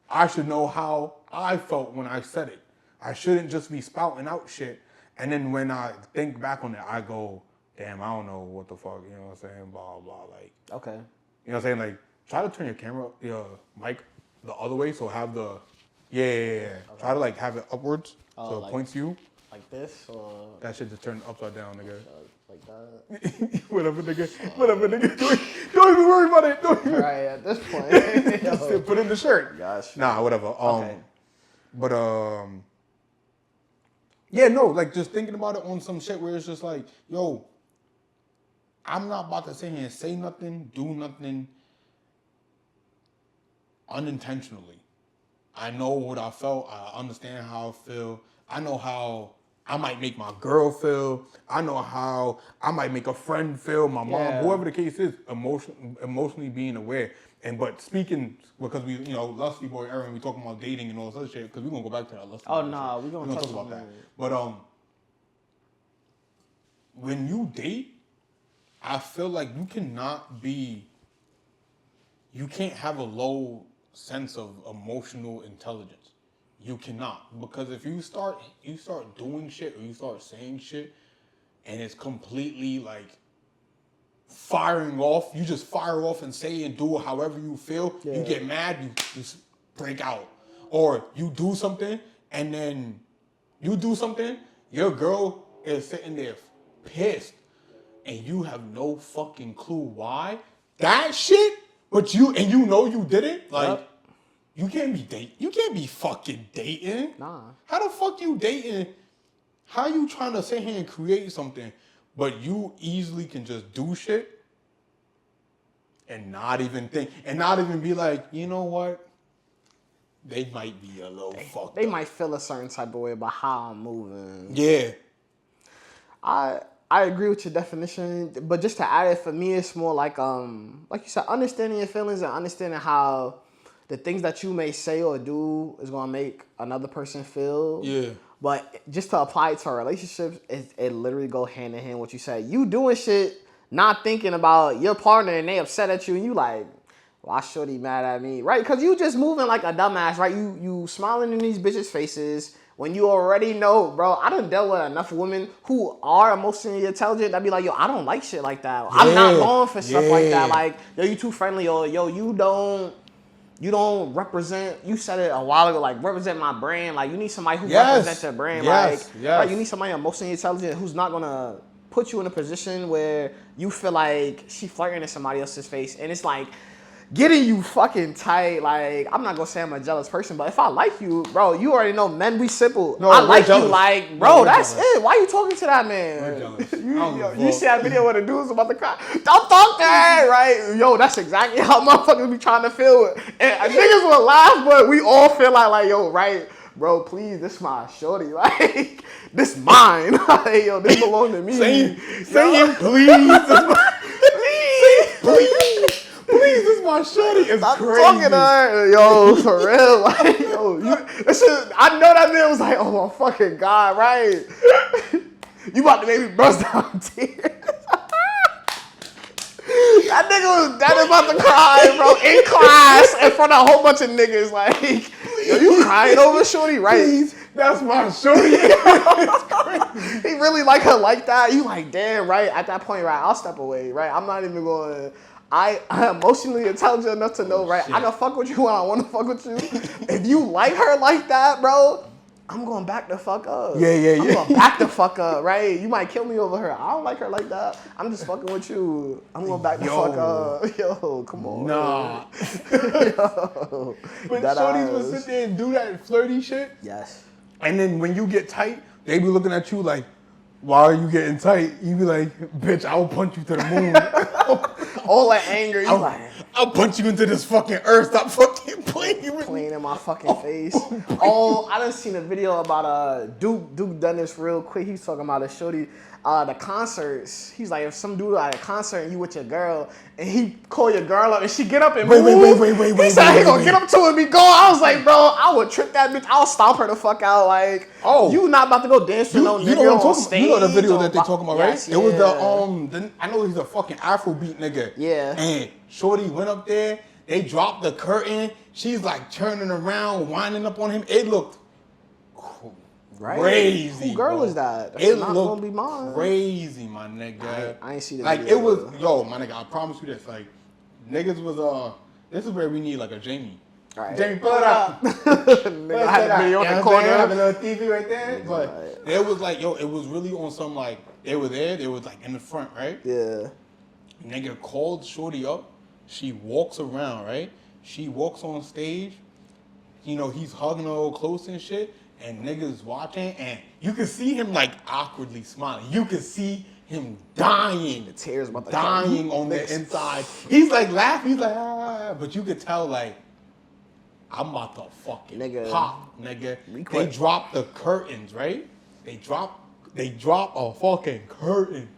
I should know how I felt when I said it. I shouldn't just be spouting out shit. And then when I think back on it, I go, damn, I don't know what the fuck, you know what I'm saying? Blah, blah, like. Okay. You know what I'm saying? Like, try to turn your mic the other way, so have the, yeah. Okay. Try to, like, have it upwards, so it points you. Like this, or? That shit just turned upside down, nigga. Like that? Whatever, nigga. Don't even worry about it. Don't even. Right, at this point. Just put in the shirt. Gosh. Nah, whatever. Okay. But, yeah, no, like, just thinking about it on some shit where it's just like, yo, I'm not about to sit here and say nothing, do nothing unintentionally. I know what I felt. I understand how I feel. I know how I might make my girl feel. I know how I might make a friend feel, my mom, whoever the case is, emotionally being aware. But speaking, because we, Lusty Boy Aaron, we talking about dating and all this other shit, because we're going to go back to that Lusty Boy nah, we're going to talk about that. But when you date, I feel like you can't have a low sense of emotional intelligence. You cannot, because if you start doing shit or you start saying shit, and it's completely like firing off. You just fire off and say and do however you feel. Yeah. You get mad, you just break out, or you do something and then your girl is sitting there pissed, and you have no fucking clue why that shit. But you did it. Like. Yep. You can't be fucking dating. Nah. How the fuck you dating? How you trying to sit here and create something, but you easily can just do shit and not even think, and not even be like, you know what? They might be a little fucked up. They might feel a certain type of way about how I'm moving. Yeah. I agree with your definition, but just to add it, for me, it's more like you said, understanding your feelings and understanding how the things that you may say or do is gonna make another person feel. Yeah. But just to apply it to our relationships, it literally go hand in hand. What you say, you doing shit, not thinking about your partner, and they upset at you, and you like, why shorty mad at me, right? Because you just moving like a dumbass, right? You smiling in these bitches' faces when you already know, bro. I done dealt with enough women who are emotionally intelligent that be like, yo, I don't like shit like that. Yeah. I'm not going for stuff like that. Like, yo, you too friendly, or yo, you don't represent, you said it a while ago, like, represent my brand. Like, you need somebody who represents your brand. Right? You need somebody emotionally intelligent who's not going to put you in a position where you feel like she flirting in somebody else's face. And it's like, getting you fucking tight. Like, I'm not going to say I'm a jealous person, but if I like you, bro, you already know men be simple. No, I like jealous. You, like, bro, that's jealous. It. Why you talking to that man? You see that video where the dude's about to cry? Don't talk to her, right? Yo, that's exactly how motherfuckers be trying to feel. And niggas will laugh, but we all feel like, yo, right? Bro, please, this my shorty. Like, this mine. Like, yo, this belong to me. Say it, please. Please. Please, this is my shorty. It's Stop crazy. Talking to her, yo, for real. Like, yo, I know that man was like, oh my fucking God, right? You about to make me bust down tears. That nigga was about to cry, bro, in class in front of a whole bunch of niggas. Like, yo, you crying over shorty, right? Please, that's my shorty. He really like her like that. You like, damn, right? At that point, right? I'll step away, right? I'm not even going. I'm emotionally intelligent enough to know, right? Shit. I can fuck with you when I want to fuck with you. If you like her like that, bro, I'm going back the fuck up. Yeah. I'm going back the fuck up, right? You might kill me over her. I don't like her like that. I'm just fucking with you. I'm going back the fuck up. Yo, come on. Nah. Yo. But shorties will sit there and do that flirty shit. Yes. And then when you get tight, they be looking at you like, why are you getting tight? You be like, bitch, I'll punch you to the moon. All that anger, you I'll punch you into this fucking earth. Stop fucking playing in my fucking face. I done seen a video about Duke done this real quick. He's talking about a shorty. The concerts. He's like, if some dude at a concert and you with your girl, and he call your girl up and she get up and move. Wait. He said he gonna get up to her and be gone. I was like, bro, I would trick that bitch. I'll stomp her the fuck out. Like, you not about to go dance with no nigga on stage. You know the video that they talking about, right? Yes, it was I know he's a fucking Afrobeat nigga. Yeah. And shorty went up there. They dropped the curtain. She's like turning around, winding up on him. It looked crazy. Who girl bro. is that? That's It not looked gonna be mine. Crazy, my nigga. I ain't see the like video, it was. though. Yo, my nigga, I promise you this. Like niggas was This is where we need like a Jamie. Right. Jamie, pull it up. Nigga, I had the video in the corner. Have a little TV right there. But Right. it was like, yo, it was really on some like, they were there. They was like in the front, right? Yeah. Nigga called shorty up. She walks around, right? She walks on stage. You know, he's hugging her all close and shit. And niggas watching. And you can see him like awkwardly smiling. You can see him dying. The tears about to dying on the inside. He's like laughing. He's like, ah. But you could tell like, I'm about to fucking pop, nigga. They drop the curtains, right? They drop a fucking curtain,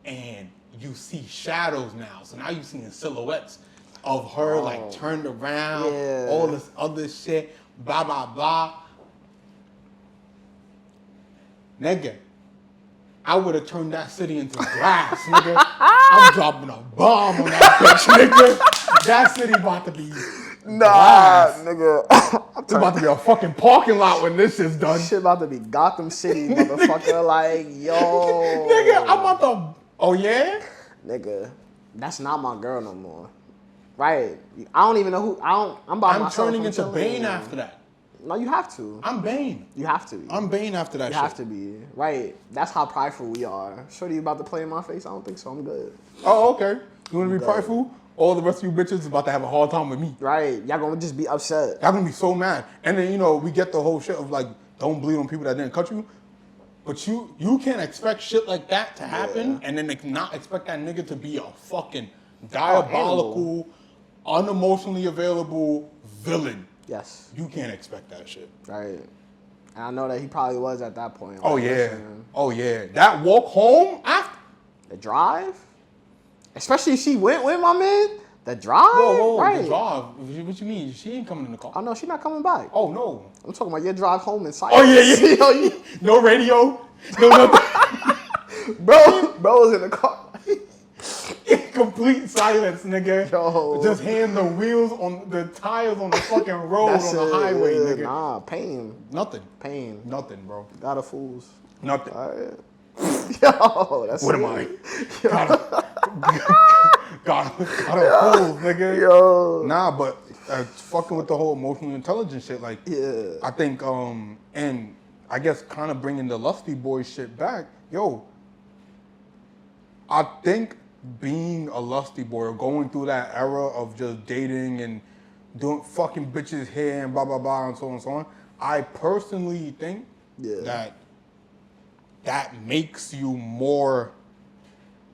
and you see shadows now. So now you seeing silhouettes of her like turned around, all this other shit, blah blah blah. Nigga, I would have turned that city into grass, nigga. I'm dropping a bomb on that bitch, nigga. That city about to be. Nah, nigga. It's about to be a fucking parking lot when this is done. Shit about to be Gotham City, motherfucker. Like, yo. Nigga, I'm about to. Oh, yeah? Nigga, that's not my girl no more. Right. I don't even know who. I'm by myself. I'm turning into Bane after that. No, you have to. I'm Bane. You have to be. I'm Bane after that shit. You have to be. Right. That's how prideful we are. Shorty, you about to play in my face? I don't think so. I'm good. Oh, okay. You want to be prideful? All the rest of you bitches is about to have a hard time with me. Right. Y'all gonna just be upset. Y'all gonna be so mad. And then, you know, we get the whole shit of like, don't bleed on people that didn't cut you. But you can't expect shit like that to happen and then not expect that nigga to be a fucking diabolical, unemotionally available villain. Yes. You can't expect that shit. Right. And I know that he probably was at that point. Oh, yeah. Oh, yeah. That walk home after. The drive? Especially if she went with my man. The drive? Whoa, right. The drive? What you mean? She ain't coming in the car. Oh, no, she not coming back. Oh, no. I'm talking about your drive home in silence. Oh, yeah. No radio. No nothing. Bro was in the car. Complete silence, nigga. Yo. Just hand the wheels on the tires on the fucking road on the highway, nigga. Nah, pain. Nothing. Pain. Nothing, bro. Got a fools. Nothing. All right. Yo, that's what am I? Got a fool, nigga. Yo. Nah, but fucking with the whole emotional intelligence shit, like, I think, and I guess kind of bringing the lusty boy shit back, yo, I think being a lusty boy or going through that era of just dating and doing fucking bitches here and blah, blah, blah, and so on and so on, I personally think that makes you more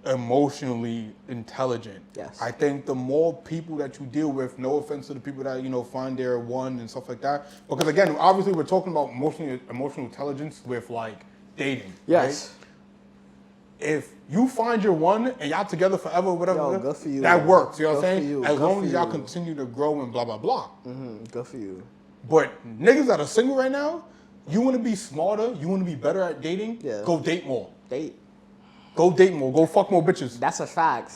emotionally intelligent. Yes. I think the more people that you deal with, no offense to the people that, you know, find their one and stuff like that. Because again, obviously we're talking about emotional intelligence with like dating. Yes. Right? If you find your one and y'all together forever, whatever, good for you, that works. You know good what I'm saying? you, as good long as y'all you. continue to grow and blah, blah, blah. Good for you. But niggas that are single right now, you want to be smarter, you want to be better at dating, go date more. Go date more. Go fuck more bitches. That's a fact.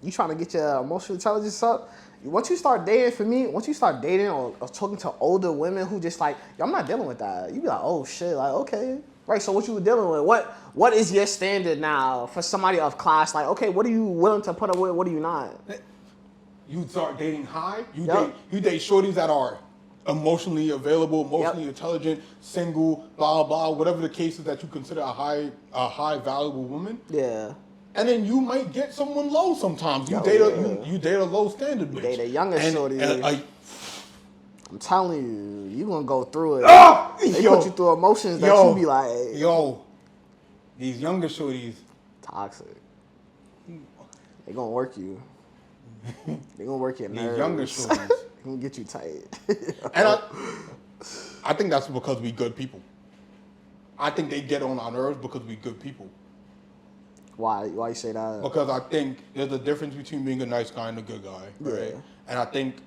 You trying to get your emotional intelligence up? Once you start dating, for me, once you start dating or talking to older women who just like, yo, I'm not dealing with that. You be like, oh shit, like, okay. Right, so what you were dealing with? What is your standard now for somebody of class? Like, okay, what are you willing to put up with? What are you not? You start dating high. You date shorties that are emotionally available, emotionally intelligent, single, blah blah, whatever the case is that you consider a high valuable woman. Yeah. And then you might get someone low sometimes. You date a low standard bitch. Date a younger shorty. I'm telling you, you gonna go through it. They put you through emotions that you be like, yo, these younger shorties, toxic. They gonna work you. They gonna work your nerves. These younger shorties. They gonna get you tight. And I think that's because we good people. I think they get on our nerves because we good people. Why you say that? Because I think there's a difference between being a nice guy and a good guy, right? Yeah. And I think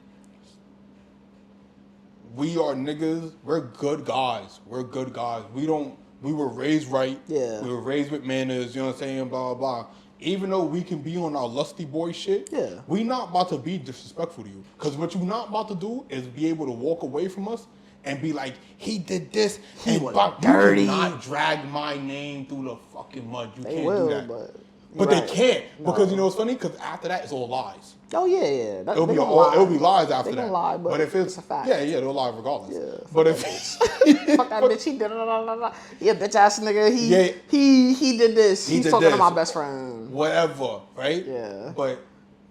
we are niggas. We're good guys. We're good guys. We were raised right. Yeah. We were raised with manners. You know what I'm saying? Blah blah blah. even though we can be on our lusty boy shit, we not about to be disrespectful to you. Because what you not about to do is be able to walk away from us and be like, he did this, he and was dirty. You cannot drag my name through the fucking mud. You can't do that. But they can't, because you know what's funny? Because after that, it's all lies. Oh yeah. It'll be lies after that. Lie, but if it's a fact. Yeah, they'll lie regardless. Yeah, but if fuck that bitch, he did yeah, bitch ass nigga, he did this. He's talking to my best friend. Whatever, right? Yeah. But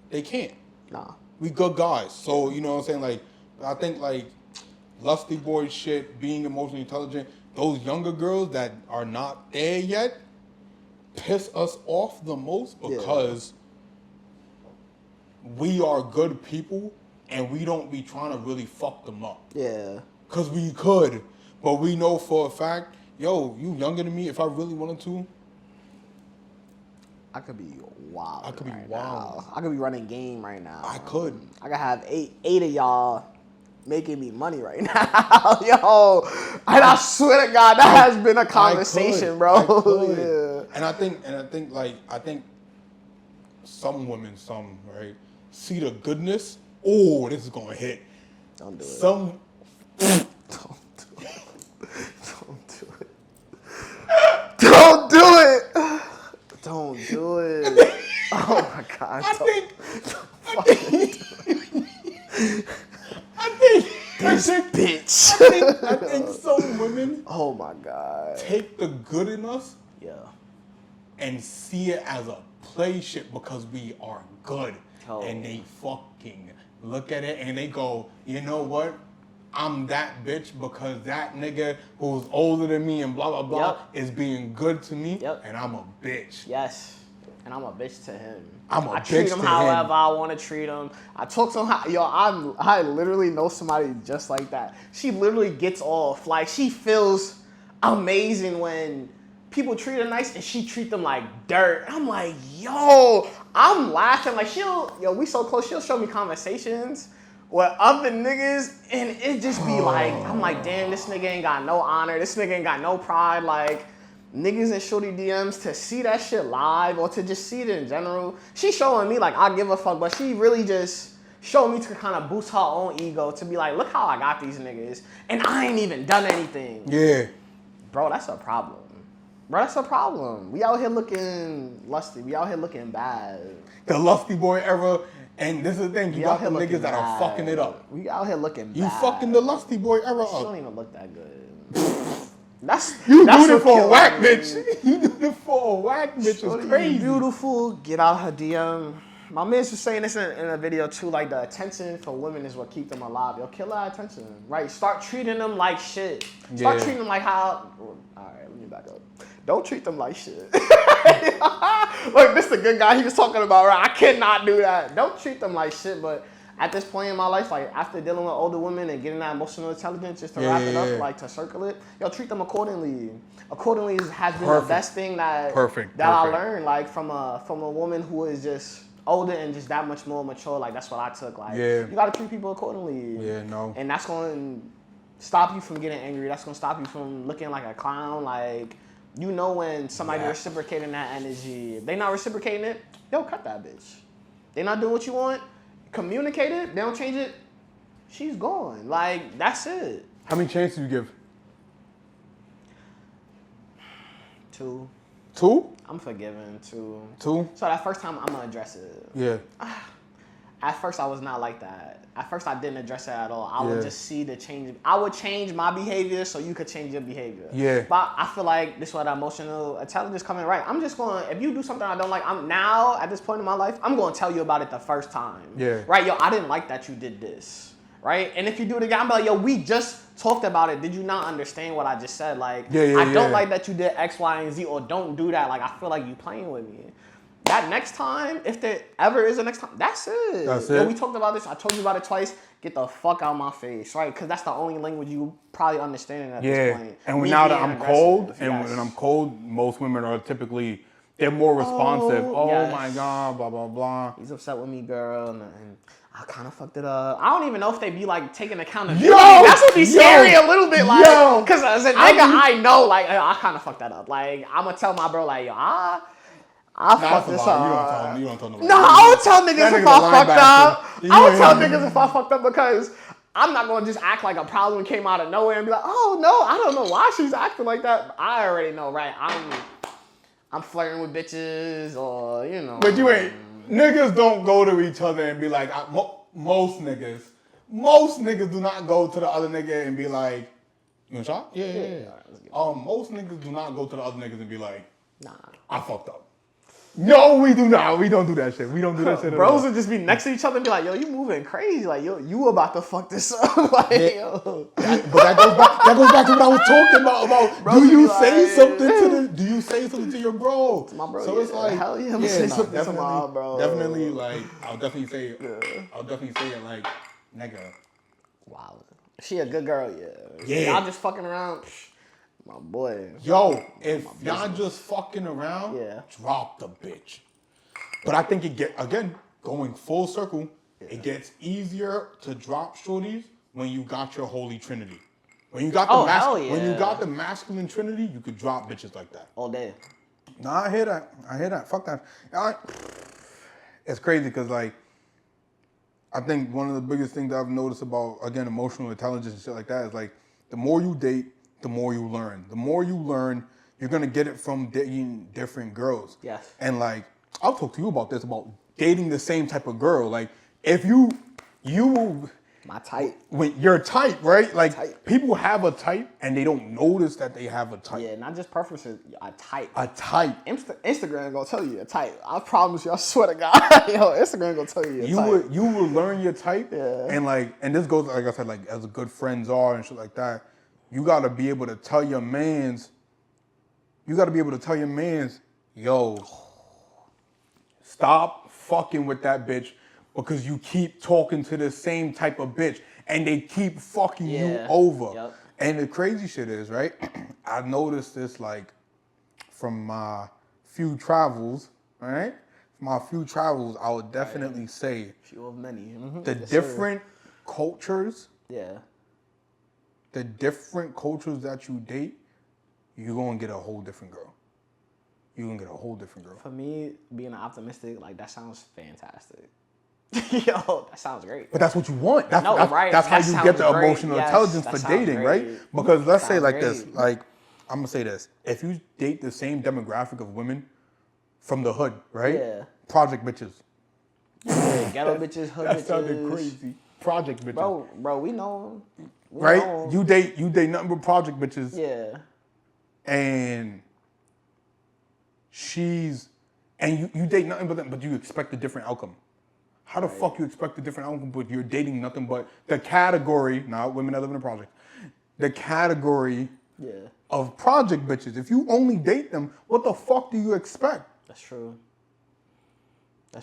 they can't. Nah. We good guys, so you know what I'm saying. Like, I think like lusty boy shit, being emotionally intelligent. Those younger girls that are not there yet piss us off the most because we are good people and we don't be trying to really fuck them up. Yeah. Because we could, but we know for a fact, yo, you younger than me, if I really wanted to, I could be wild. I could be wild. Now. I could be running game right now. I could. I could have eight of y'all making me money right now. Yo. And I swear to God, that has been a conversation, bro. Yeah. And I think some women, right, see the goodness. Oh, this is gonna hit. Don't do it. Don't do it. Don't do it. Don't do it. Oh my God. I think some women. Oh my God. Take the good in us. Yeah. And see it as a play shit because we are good. Oh. And they fucking look at it and they go, you know what? I'm that bitch because that nigga who's older than me and blah, blah, blah is being good to me. And I'm a bitch. Yes. And I'm a bitch to him. I treat him however I want to treat him. I talk to him I literally know somebody just like that. She literally gets off. Like, she feels amazing when people treat her nice and she treat them like dirt. I'm like, yo, I'm laughing. Like, we so close, she'll show me conversations with other niggas and it just be like, I'm like, damn, this nigga ain't got no honor. This nigga ain't got no pride. Like, niggas in shorty DMs to see that shit live or to just see it in general. She showing me like I give a fuck, but she really just showed me to kind of boost her own ego to be like, look how I got these niggas and I ain't even done anything. Yeah. Bro, that's a problem. We out here looking lusty. We out here looking bad. The lusty boy era. And this is the thing, you got the niggas that are fucking it up. We out here looking bad. You fucking the lusty boy era up. She don't even look that good. You doing it for a whack bitch. You doing it for a whack bitch. It's crazy. Beautiful. Get out her DM. My man was saying this in a video too. Like, the attention for women is what keep them alive. Yo, kill our attention. Right? Start treating them like shit. Start treating them like how. All right, let me back up. Don't treat them like shit. Look, this is the good guy he was talking about. Right? I cannot do that. Don't treat them like shit. But at this point in my life, like after dealing with older women and getting that emotional intelligence, just to wrap it up, like to circle it, yo, treat them accordingly. Accordingly has been the best thing that I learned, like from a woman who is just older and just that much more mature. Like, that's what I took. Like, you gotta treat people accordingly. Yeah, no. And that's going to stop you from getting angry. That's going to stop you from looking like a clown. Like, you know when somebody reciprocating that energy. If they not reciprocating it, yo, cut that bitch. They not doing what you want. Communicate it. They don't change it. She's gone. Like, that's it. How many chances do you give? 2. 2? I'm forgiving 2. 2? So that first time, I'm gonna address it. Yeah. At first, I was not like that. At first, I didn't address it at all. I would just see the change. I would change my behavior so you could change your behavior. Yeah. But I feel like this is where the emotional intelligence coming right. I'm just going, if you do something I don't like, I'm now, at this point in my life, I'm going to tell you about it the first time. Yeah. Right? Yo, I didn't like that you did this. Right? And if you do it again, I'm like, yo, we just talked about it. Did you not understand what I just said? Like, I don't like that you did X, Y, and Z, or don't do that. Like, I feel like you playing with me. That next time, if there ever is a next time, that's it. That's it. We talked about this. I told you about it twice. Get the fuck out of my face, right? Because that's the only language you probably understand at this point. And now that I'm cold, and when I'm cold, most women are typically, they're more responsive. My God, blah, blah, blah. He's upset with me, girl, and I kind of fucked it up. I don't even know if they be like taking accountability. That's what be scary a little bit, like, because as a nigga, I know, like, I kind of fucked that up. Like, I'm gonna tell my bro, like, yo, I fucked this up. You don't tell nobody. No, I would tell niggas if I fucked up. I would tell niggas if I fucked up because I'm not gonna just act like a problem came out of nowhere and be like, oh no, I don't know why she's acting like that. I already know, right? I'm flirting with bitches or you know. But you ain't. Niggas don't go to each other and be like, most niggas do not go to the other nigga and be like, you want a shot? Yeah. Most niggas do not go to the other niggas and be like, nah, I fucked up. No, we do not. We don't do that shit. We don't do that shit at all. Bros would just be next to each other and be like, yo, you moving crazy. Like, yo, you about to fuck this up. Like, yo. But that goes back to what I was talking about. Do you say something to your bro? To my bro, so it's like, hell yeah, I'm gonna say something to my bro. Definitely, like, I'll definitely say it like, nigga. Wow. She a good girl, yeah. Yeah. Y'all just fucking around. My boy. Yo, if y'all just fucking around, drop the bitch. But I think going full circle, it gets easier to drop shorties when you got your holy trinity. When you got when you got the masculine trinity, you could drop bitches like that. All day. Nah, I hear that. Fuck that. It's crazy because like, I think one of the biggest things I've noticed about, again, emotional intelligence and shit like that is like, the more you date, the more you learn. The more you learn, you're gonna get it from dating different girls. Yes. And like, I'll talk to you about this, about dating the same type of girl. Like, if you my type. When your type, right? Like, type. People have a type and they don't notice that they have a type. Yeah, not just preferences, a type. A type. Instagram gonna tell you a type. I promise you, I swear to God. Yo, Instagram gonna tell you a type. You will learn your type. Yeah. And this goes, like I said, like, as good friends are and shit like that. You gotta be able to tell your mans, yo, stop fucking with that bitch because you keep talking to the same type of bitch and they keep fucking you over. Yep. And the crazy shit is, right? I noticed this like from my few travels, right? From my few travels, I would definitely say few of many. The different cultures. Yeah. The different cultures that you date, you're gonna get a whole different girl. For me, being optimistic, like, that sounds fantastic. Yo, that sounds great. But that's what you want. That's that how you get the emotional great. intelligence for dating, great. right? Because let's say like great. this, like, I'm gonna say this. If you date the same demographic of women from the hood, right? Yeah. Project bitches. Yeah, ghetto bitches, hood bitches. That sounded crazy. Project bitches. Bro, we know. Right? You date nothing but project bitches. Yeah. And you date nothing but them, but you expect a different outcome. How the fuck you expect a different outcome but you're dating nothing but the category, not women that live in a project, the category of project bitches. If you only date them, what the fuck do you expect? That's true.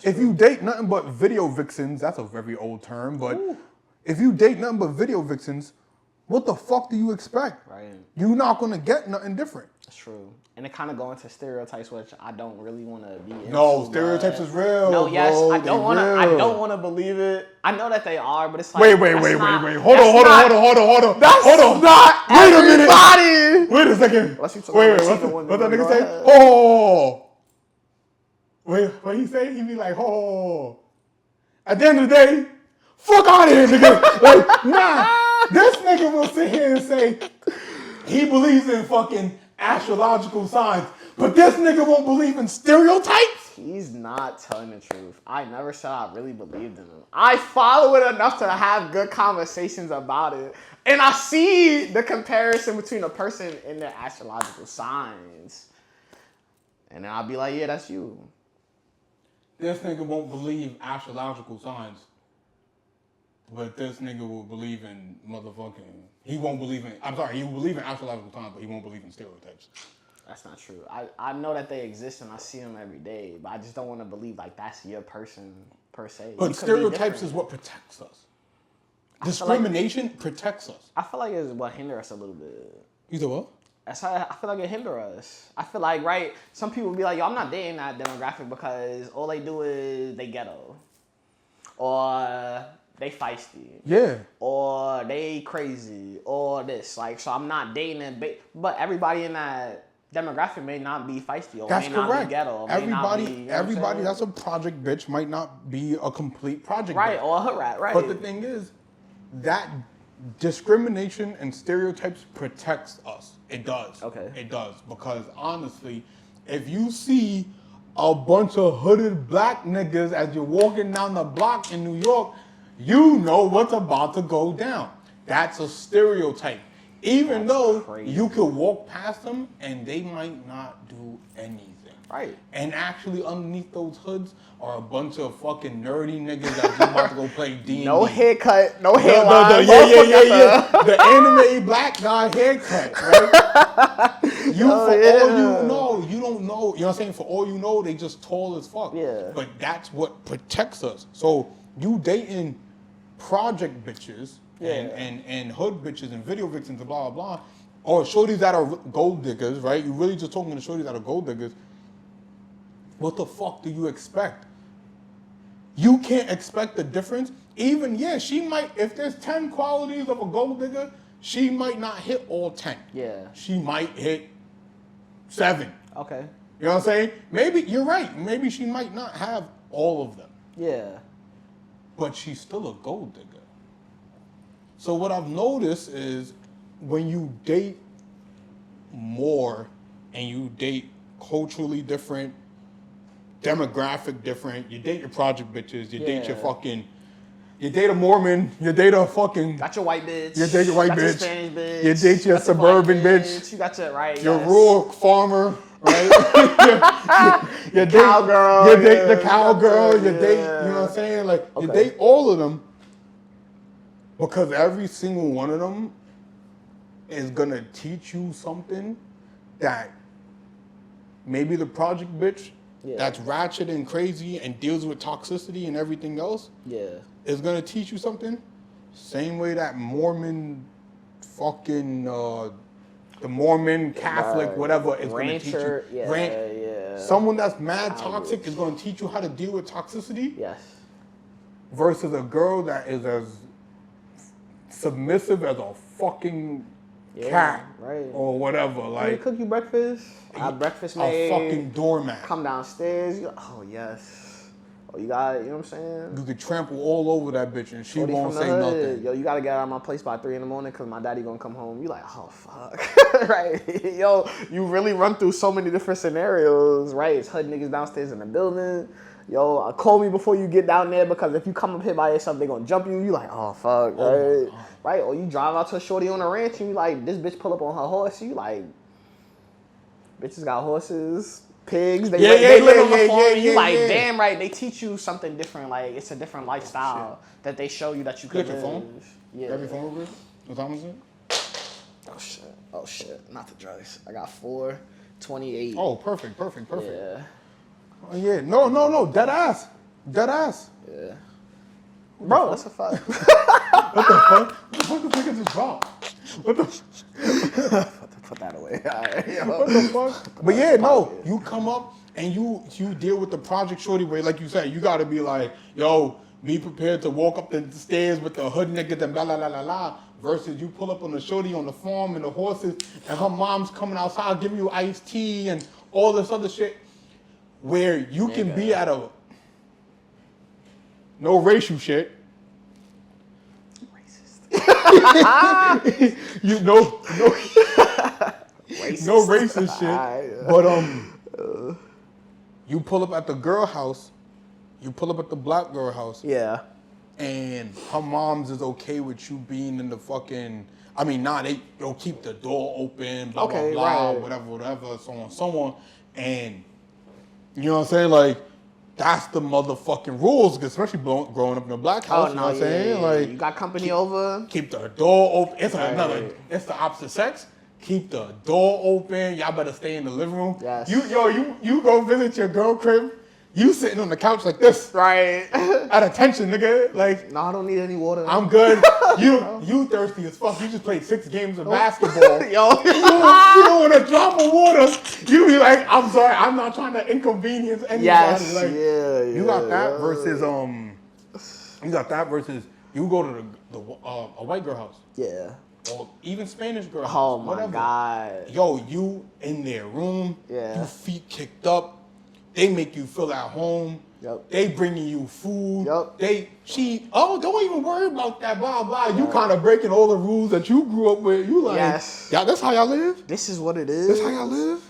If you date nothing but video vixens, that's a very old term, but if you date nothing but video vixens, what the fuck do you expect? Right. You're not gonna get nothing different. That's true. And it kind of go into stereotypes, which I don't really want to be into. No, stereotypes is real. No, yes, bro, I don't want to believe it. I know that they are, but it's like wait. Hold on. That's not Wait a minute. everybody. Wait a second. Wait. What that nigga say? Oh. Wait, what he say? He be like, oh. At the end of the day, fuck out of here, nigga. Like, nah. This nigga will sit here and say he believes in fucking astrological signs, but this nigga won't believe in stereotypes? He's not telling the truth. I never said I really believed in him. I follow it enough to have good conversations about it. And I see the comparison between a person and their astrological signs. And then I'll be like, yeah, that's you. This nigga won't believe astrological signs. But this nigga will believe in motherfucking... He will believe in astrological signs, but he won't believe in stereotypes. That's not true. I know that they exist and I see them every day, but I just don't want to believe like that's your person per se. But stereotypes is what protects us. Discrimination protects us. I feel like it's what hinders us a little bit. You said what? I feel like it hinders us. I feel like, right, some people be like, yo, I'm not dating that demographic because all they do is they ghetto. Or they feisty. Yeah. Or they crazy. Or this. Like, so I'm not dating them. But everybody in that demographic may not be feisty or That's may correct. not be ghetto. Or Everybody, may not be, you know everybody that's a project bitch might not be a complete project right, bitch. or a hood rat, right. But the thing is, that discrimination and stereotypes protects us. It does. Okay. It does. Because honestly, if you see a bunch of hooded black niggas as you're walking down the block in New York, you know what's about to go down. That's a stereotype. Even though crazy. you could walk past them and they might not do anything. Right. And actually underneath those hoods are a bunch of fucking nerdy niggas that's about to go play D&D. No haircut, no hairline. Yeah. The anime black guy haircut, right? All you know, you don't know. You know what I'm saying? For all you know, they just tall as fuck. Yeah. But that's what protects us. So you dating project bitches and hood bitches and video vixens and blah, blah, blah, or shorties that are gold diggers, right? You really just talking to shorties that are gold diggers. What the fuck do you expect? You can't expect the difference. Even, she might, if there's 10 qualities of a gold digger, she might not hit all 10. Yeah. She might hit 7. Okay. You know what I'm saying? Maybe, you're right. Maybe she might not have all of them. Yeah. But she's still a gold digger. So what I've noticed is when you date more and you date culturally different, demographic different, you date your project bitches, you date your fucking, you date a Mormon, you date a fucking... Got your white bitch. You date your white bitch. Your Spanish bitch. You date your suburban bitch. You got your, right, your rural farmer, right? you date, cowgirl. You date the cowgirl, you date, you know what I'm saying? Like, you date all of them because every single one of them is going to teach you something that maybe the project bitch that's ratchet and crazy and deals with toxicity and everything else is going to teach you something. Same way that Mormon fucking, the Mormon Catholic, whatever, is going to teach you. Someone that's mad toxic is going to teach you how to deal with toxicity. Yes. Versus a girl that is as submissive as a fucking cat or whatever. Like, cook you breakfast. Breakfast made. A fucking doormat. Come downstairs. Oh yes. Oh, you got it. You know what I'm saying? You could trample all over that bitch and she won't say nothing. Yo, you gotta get out of my place by 3 a.m. because my daddy gonna come home. You like, oh fuck, right? Yo, you really run through so many different scenarios, right? It's hood niggas downstairs in the building. Yo, call me before you get down there because if you come up here by yourself, they gonna jump you. You like, oh fuck, right? Right? Or you drive out to a shorty on a ranch and you like, this bitch pull up on her horse. You like, bitches got horses, pigs. They live on the farm. You like, damn right. They teach you something different. Like it's a different lifestyle that they show you that you could live. Your phone? Yeah. Have your phone over? What time is it? Oh shit. Not the drugs. I got 4:28. Oh, perfect. Yeah. Oh, yeah. No. Dead ass. Yeah. Bro, that's a fact. What the fuck? What the fuck is this drop? What the Put that away. Right, what the fuck? But yeah, no. You come up and you deal with the project shorty way, like you said. You gotta be like, yo, be prepared to walk up the stairs with the hood niggas and blah blah blah blah blah. Versus you pull up on the shorty on the farm and the horses, and her mom's coming outside giving you iced tea and all this other shit. Where you can be at a no racial shit. Racist. You know, no racist shit. But you pull up at the girl house, you pull up at the black girl house. Yeah. And her mom's is okay with you being in the fucking. I mean, they'll keep the door open, blah blah blah, whatever, so on. And you know what I'm saying? Like, that's the motherfucking rules, especially growing up in a black house. You know what I'm saying? Like, you got company over. Keep the door open. It's it's the opposite sex. Keep the door open. Y'all better stay in the living room. Yes. You go visit your girl crib. You sitting on the couch like this. Right. At attention, nigga. Like, no, I don't need any water. I'm good. You thirsty as fuck. You just played 6 games of basketball. Yo. You don't want a drop of water. You be like, I'm sorry, I'm not trying to inconvenience anybody. Yes. Like, you got that versus you go to a white girl house. Yeah. or even Spanish girls. Oh my whatever. God. Yo, you in their room, Yeah. you feet kicked up, they make you feel at home. Yep. They bringing you food. Yep. Don't even worry about that, blah, blah. You kind of breaking all the rules that you grew up with. You like, Yes. yeah, that's how y'all live? This is what it is. That's how y'all live?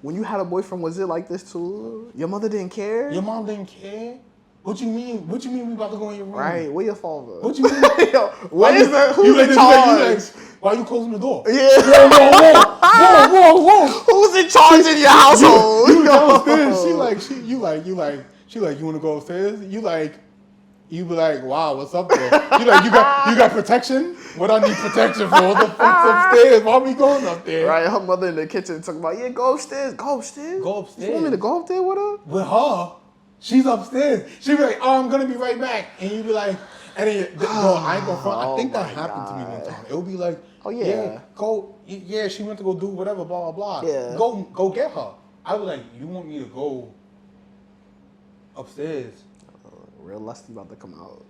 When you had a boyfriend, was it like this too? Your mother didn't care? Your mom didn't care? What you mean? What you mean we about to go in your room? Right, where your father? What you mean? Yo, who's in charge? Why you closing the door? Yeah. Whoa. Who's in charge in your household? You downstairs. You want to go upstairs? You be like, wow, what's up there? You got protection? What I need protection for? The fuck's upstairs? Why we going up there? Right, her mother in the kitchen talking about, yeah, go upstairs. Go upstairs? Go upstairs. You want me to go up there with her? With her? She's upstairs. She be like, oh, I'm going to be right back. And you be like, and then, bro, I ain't going to front. I think that happened to me one time. It would be like, oh, yeah. She went to go do whatever, blah, blah, blah. Yeah. Go get her. I was like, you want me to go upstairs? Real lusty about to come out.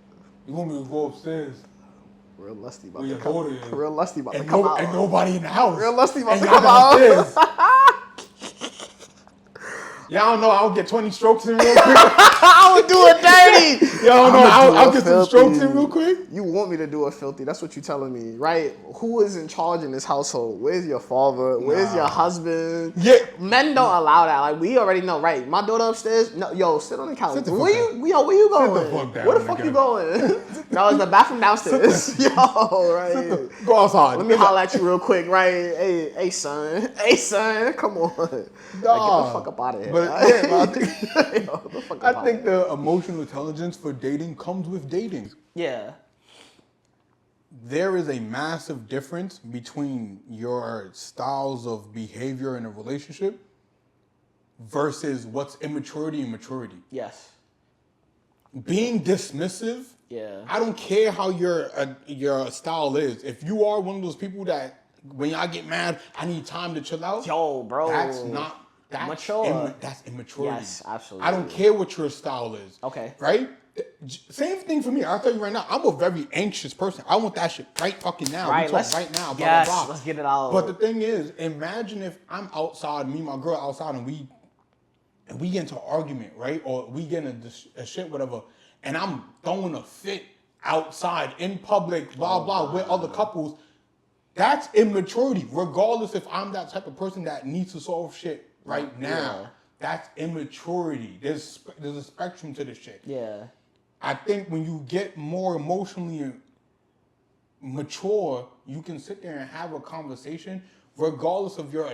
You want me to go upstairs? Real lusty about Where to your come daughter is. out. Real lusty about to come out. And nobody in the house. Real lusty about and to y'all come out. downstairs. Y'all don't know I'll get 20 strokes in real quick. I would do it dirty. Y'all don't know I'll get some strokes in real quick. You want me to do it filthy. That's what you're telling me, right? Who is in charge in this household? Where's your father? Where's your husband? Yeah. Men don't allow that. Like, we already know, right? My daughter upstairs. No, yo, sit on the couch. Where you going? Sit the fuck down. Where the fuck you going? No, it's the bathroom downstairs. Yo, right. Go outside. Let me holler at you real quick, right? Hey, son. Hey, son. Come on. Like, get the fuck up out of here. But I think Yo, the emotional intelligence for dating comes with dating. yeah. There is a massive difference between your styles of behavior in a relationship versus what's immaturity and maturity. Yes. Being dismissive, Yeah. I don't care how your style is. If you are one of those people that when y'all get mad, I need time to chill out. Yo, bro. That's not mature. That's immaturity. Yes, absolutely. I don't care what your style is. Okay. Right? Same thing for me. I'll tell you right now. I'm a very anxious person. I want that shit right fucking now. Right, we talk right now. Blah, yes, blah, blah. let's get it out. But the thing is, imagine if I'm outside, me and my girl outside, and we get into an argument, right? Or we get into a shit, whatever, and I'm throwing a fit outside in public, blah, blah, with other couples. That's immaturity, regardless if I'm that type of person that needs to solve shit right now. Yeah. That's immaturity. There's a spectrum to this shit. Yeah. I think when you get more emotionally mature, you can sit there and have a conversation, regardless of your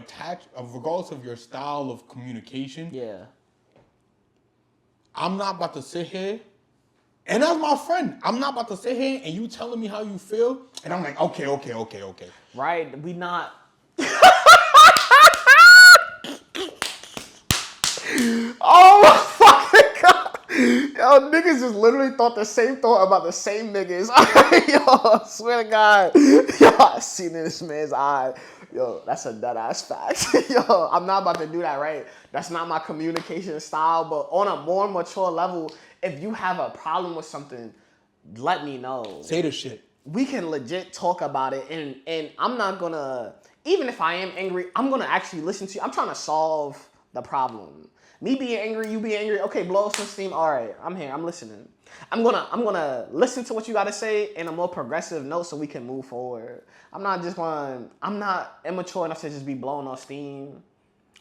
regardless of your style of communication. Yeah. I'm not about to sit here, and as my friend, I'm not about to sit here and you telling me how you feel, and I'm like, okay. Right, we not. Oh my fucking God. Yo, niggas just literally thought the same thought about the same niggas. Yo, I swear to God. Yo, I seen in this man's eye. Yo, that's a dead ass fact. Yo, I'm not about to do that, right? That's not my communication style, but on a more mature level, if you have a problem with something, let me know. Say the shit. We can legit talk about it, and I'm not gonna, even if I am angry, I'm gonna actually listen to you. I'm trying to solve the problem. Me being angry, you being angry, okay, blow some steam, all right, I'm here, I'm listening. I'm gonna listen to what you gotta say in a more progressive note so we can move forward. I'm not immature enough to just be blowing off steam.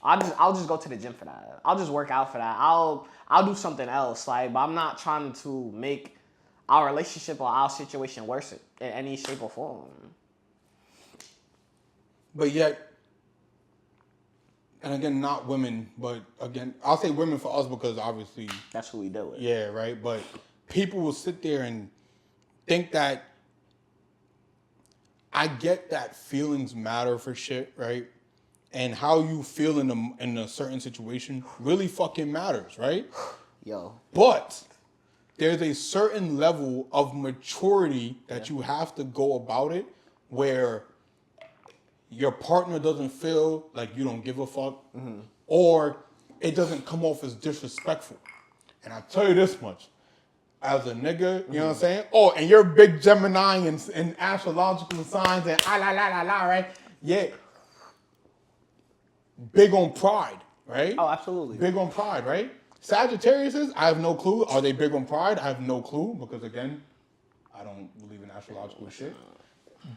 I'll just go to the gym for that. I'll just work out for that. I'll do something else, but I'm not trying to make our relationship or our situation worse in any shape or form. But yet, and again, not women, but again, I'll say women for us because obviously that's who we deal with. Yeah, right. But people will sit there and think that I get that feelings matter for shit, right? And how you feel in a certain situation really fucking matters, right? Yo. But there's a certain level of maturity that you have to go about it where your partner doesn't feel like you don't give a fuck, or it doesn't come off as disrespectful. And I'll tell you this much. as a nigga, you know what I'm saying? Oh, and you're big Gemini and astrological signs and right? Yeah. Big on pride, right? Oh, absolutely. Big on pride, right? Sagittariuses, I have no clue. Are they big on pride? I have no clue because again, I don't believe in astrological shit.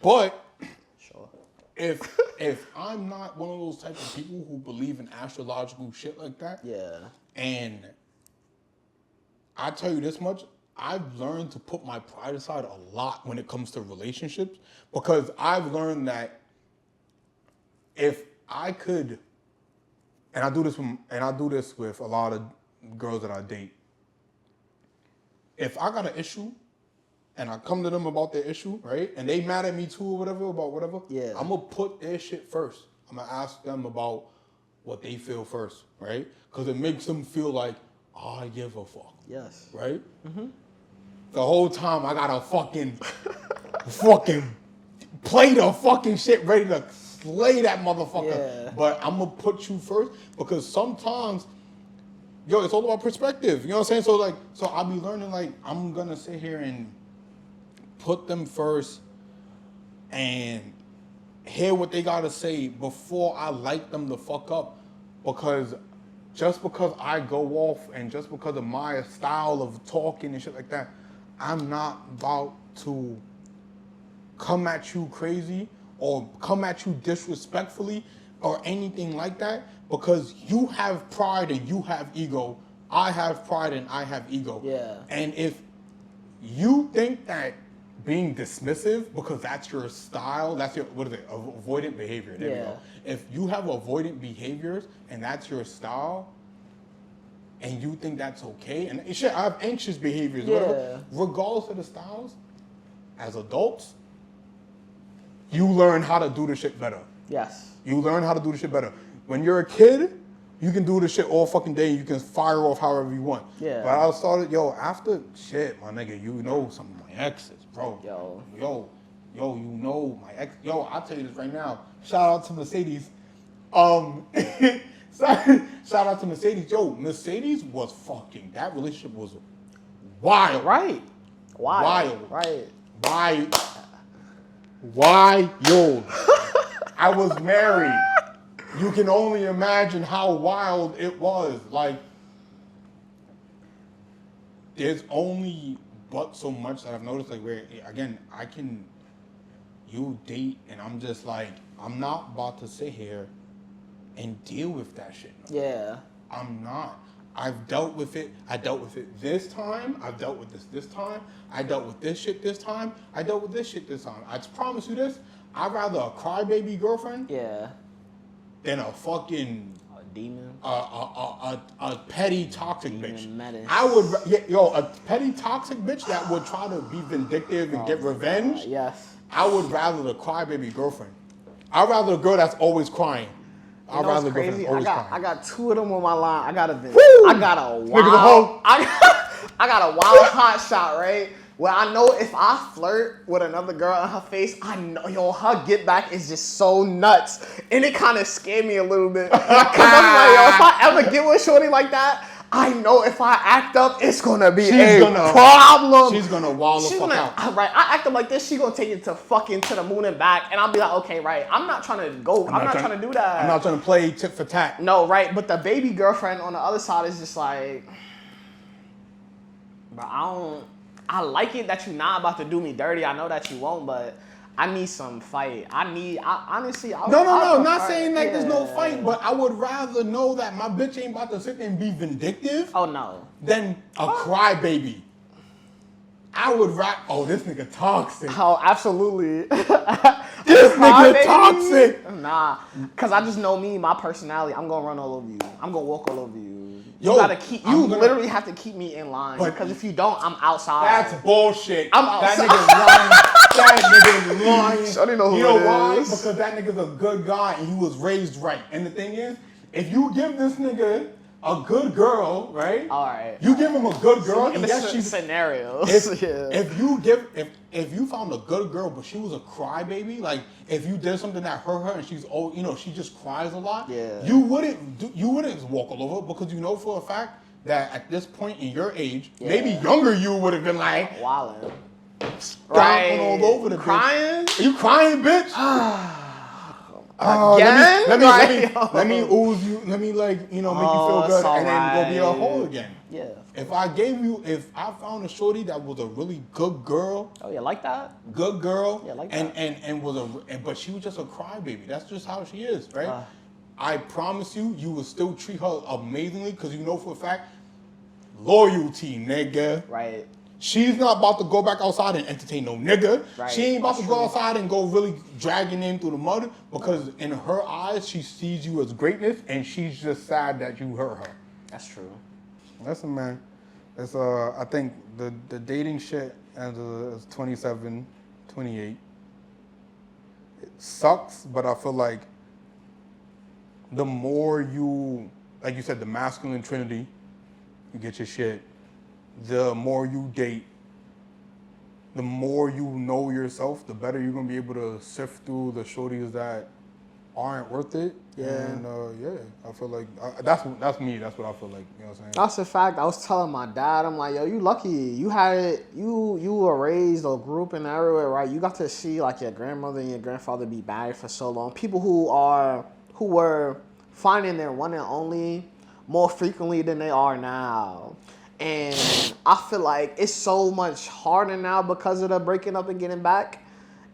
But Sure. if I'm not one of those type of people who believe in astrological shit like that, Yeah. and I tell you this much, I've learned to put my pride aside a lot when it comes to relationships because I've learned that if I could, and I do this with a lot of girls that I date. If I got an issue and I come to them about their issue, right, and they mad at me too or whatever about whatever, yeah, I'm gonna put their shit first. I'm gonna ask them about what they feel first, right? Because it makes them feel like, oh, I give a fuck. Yes. Right? Mm-hmm. The whole time I got a fucking plate of fucking shit ready to slay that motherfucker. Yeah. But I'm gonna put you first because sometimes, yo, it's all about perspective. You know what I'm saying? So I'll be learning like I'm gonna sit here and put them first and hear what they gotta say before I light them the fuck up because just because I go off and just because of my style of talking and shit like that, I'm not about to come at you crazy or come at you disrespectfully or anything like that because you have pride and you have ego. I have pride and I have ego. Yeah. And if you think that being dismissive because that's your style, that's your, what is it, avoidant behavior. There we go. If you have avoidant behaviors and that's your style, and you think that's okay, and shit, I have anxious behaviors, whatever. Regardless of the styles, as adults, you learn how to do the shit better. Yes. You learn how to do the shit better. When you're a kid, you can do the shit all fucking day. You can fire off however you want. Yeah. But I started, after shit, my nigga, you know some of my exes, bro. Yo, you know my ex. Yo, I'll tell you this right now. Shout out to Mercedes. Shout out to Mercedes. Yo, Mercedes was fucking, that relationship was wild. Right. Wild. Right. Wild. I was married. You can only imagine how wild it was. Like, there's only but so much that I've noticed, like, where, again, you date, and I'm just like, I'm not about to sit here and deal with that shit. No. Yeah. I'm not. I've dealt with it. I dealt with it this time. I've dealt with this time. I dealt with this shit this time. I dealt with this shit this time. I promise you this. I'd rather a crybaby girlfriend than a fucking demon. A petty toxic bitch. Menace. I would, a petty toxic bitch that would try to be vindictive and get revenge. Yes. I would rather the crybaby girlfriend. I'd rather a girl that's always crying. You know what's crazy? I got two of them on my line. I got a wild hot shot, right? Where I know if I flirt with another girl in her face, I know, her get back is just so nuts. And it kind of scared me a little bit. Cause I'm like, if I ever get with shorty like that, I know if I act up, it's gonna be a problem. She's gonna wall the fuck out. Right, I act up like this, she gonna take it to the moon and back, and I'll be like, okay, right, I'm not trying to go, I'm not trying to do that. I'm not trying to play tit for tat. No, right, but the baby girlfriend on the other side is just like, bro, I like it that you're not about to do me dirty. I know that you won't, but I need some fight. Honestly, No, not saying like there's no fight, but I would rather know that my bitch ain't about to sit there and be vindictive. Oh, no. Than a crybaby. I would this nigga toxic. Oh, absolutely. This nigga toxic. Nah, because I just know me, my personality, I'm going to run all over you. I'm going to walk all over you. You literally have to keep me in line. Because if you don't, I'm outside. That's bullshit. I'm outside. That nigga's lying. Shorty know who you know it why? is. Because that nigga's a good guy and he was raised right. And the thing is, if you give this nigga a good girl, right? All right. You give him a good girl, and yes, she's scenarios. If you found a good girl, but she was a crybaby, like if you did something that hurt her and she's she just cries a lot. Yeah. You wouldn't walk all over because you know for a fact that at this point in your age, maybe younger you would have been like, wildin'. Right. All over the crying? Bitch. Are you crying, bitch? Again? Let me ooze you. Let me make you feel good, and then go be a hoe again. Yeah. If I found a shorty that was a really good girl. Oh yeah, like that. Good girl. Yeah, like that. But she was just a crybaby. That's just how she is, right? I promise you would still treat her amazingly because you know for a fact, loyalty, nigga. Right. She's not about to go back outside and entertain no nigga. Right. She ain't about to go outside and go really dragging in through the mud because in her eyes, she sees you as greatness and she's just sad that you hurt her. That's true. Listen, man. It's I think the dating shit as 27, 28, it sucks, but I feel like the more you, like you said, the masculine trinity, you get your shit. The more you date, the more you know yourself, the better you're gonna be able to sift through the shorties that aren't worth it. Yeah. And I feel like that's me. That's what I feel like. You know what I'm saying? That's a fact. I was telling my dad, I'm like, yo, you lucky. You had it. You were raised or grew up in everywhere, right? You got to see like your grandmother and your grandfather be married for so long. People who were finding their one and only more frequently than they are now. And I feel like it's so much harder now because of the breaking up and getting back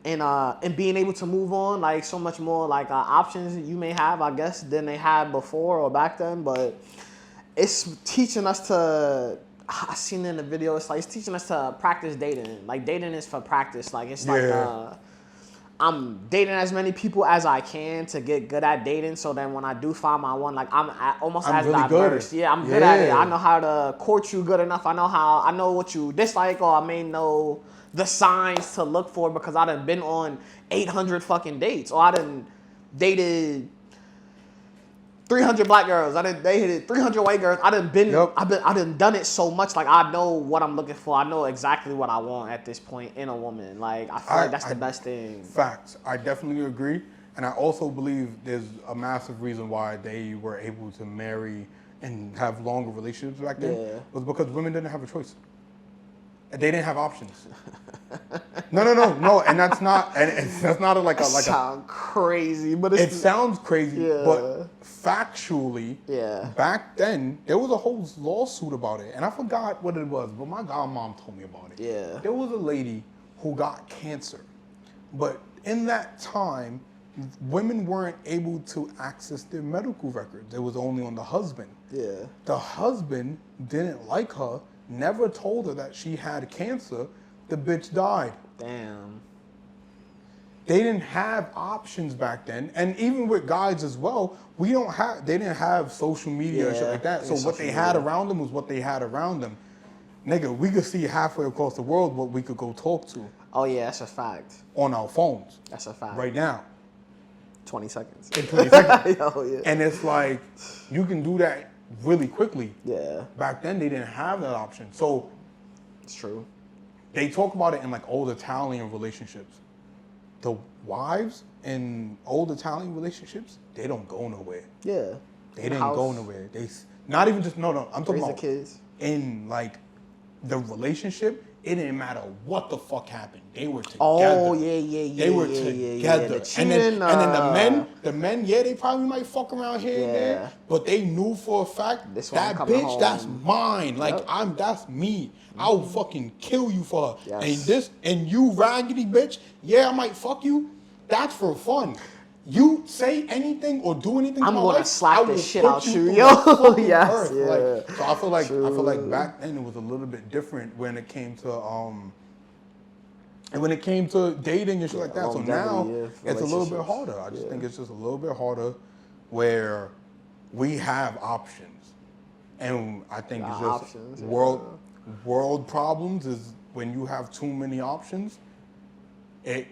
and being able to move on, like so much more like options you may have, I guess, than they had before or back then. But it's teaching us to, I seen in the video, it's teaching us to practice dating. Like dating is for practice. Like it's like, I'm dating as many people as I can to get good at dating. So then when I do find my one, like I'm as really diverse. good. Yeah, I'm good at it. I know how to court you good enough. I know what you dislike, or I may know the signs to look for because I done been on 800 fucking dates, or I done dated 300 black girls. I done dated 300 white girls. I done done it so much. Like I know what I'm looking for. I know exactly what I want at this point in a woman. Like I feel like that's the best thing. Facts. I definitely agree. And I also believe there's a massive reason why they were able to marry and have longer relationships back then was because women didn't have a choice. They didn't have options. No, and that's not Sound crazy, but it sounds crazy, but factually, back then there was a whole lawsuit about it, and I forgot what it was, but my godmom told me about it. Yeah, there was a lady who got cancer, but in that time, women weren't able to access their medical records. It was only on the husband. Yeah, the husband didn't like her. Never told her that she had cancer. The bitch died. Damn. They didn't have options back then, and even with guys as well, they didn't have social media and shit like that. So what they had around them was what they had around them. Nigga, we could see halfway across the world what we could go talk to. Oh yeah, that's a fact. On our phones. That's a fact. Right now. 20 seconds. In 20 seconds. Oh, yeah. And it's like, you can do that really quickly. Yeah. Back then, they didn't have that option. So, it's true. They talk about it in like old Italian relationships. The wives in old Italian relationships, they don't go nowhere. Yeah. They didn't go nowhere. They not even just no. I'm talking about kids. In like the relationship. It didn't matter what the fuck happened. They were together. Oh yeah. They were together. And then the men, they probably might fuck around here and there, but they knew for a fact that bitch, home. That's mine. Like that's me. I'll fucking kill you for her. Yes. And you raggedy bitch, I might fuck you. That's for fun. You say anything or do anything, I'm gonna slap the shit out you, yo. Yes, yeah. Like, so I feel like back then it was a little bit different when it came to dating and shit like that. So now it's a little bit harder. I just think it's just a little bit harder where we have options, and I think it's just options, world problems is when you have too many options. It